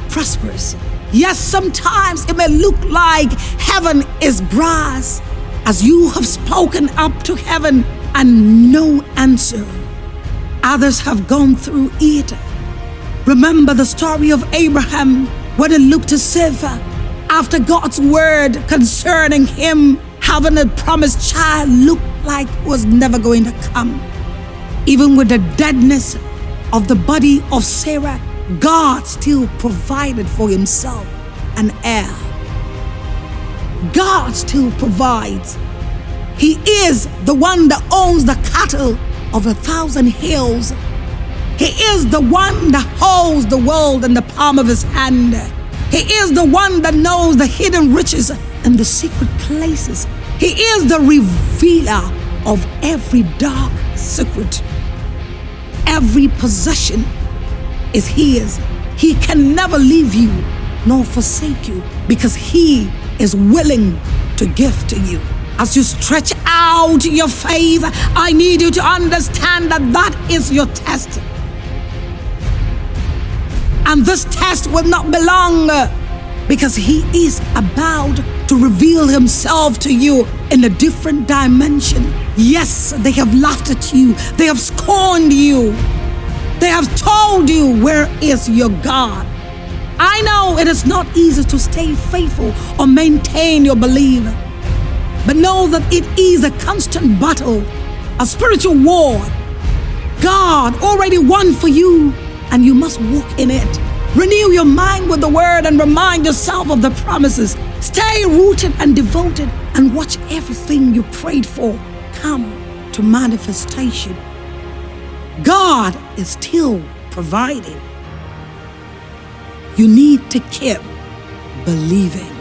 prospers. Yes, sometimes it may look like heaven is brass as you have spoken up to heaven and no answer. Others have gone through it. Remember the story of Abraham when it looked as if after God's word concerning him having a promised child looked like it was never going to come. Even with the deadness of the body of Sarah, God still provided for Himself an heir. God still provides. He is the one that owns the cattle of 1,000 hills. He is the one that holds the world in the palm of His hand. He is the one that knows the hidden riches and the secret places. He is the revealer of every dark secret. Every possession is His. He can never leave you nor forsake you because He is willing to give to you. As you stretch out your faith, I need you to understand that that is your test. And this test will not be long because He is about to reveal Himself to you in a different dimension. Yes, they have laughed at you. They have scorned you. They have told you, where is your God? I know it is not easy to stay faithful or maintain your belief, but know that it is a constant battle, a spiritual war. God already won for you, and you must walk in it. Renew your mind with the word and remind yourself of the promises. Stay rooted and devoted and watch everything you prayed for come to manifestation. God is still providing. You need to keep believing.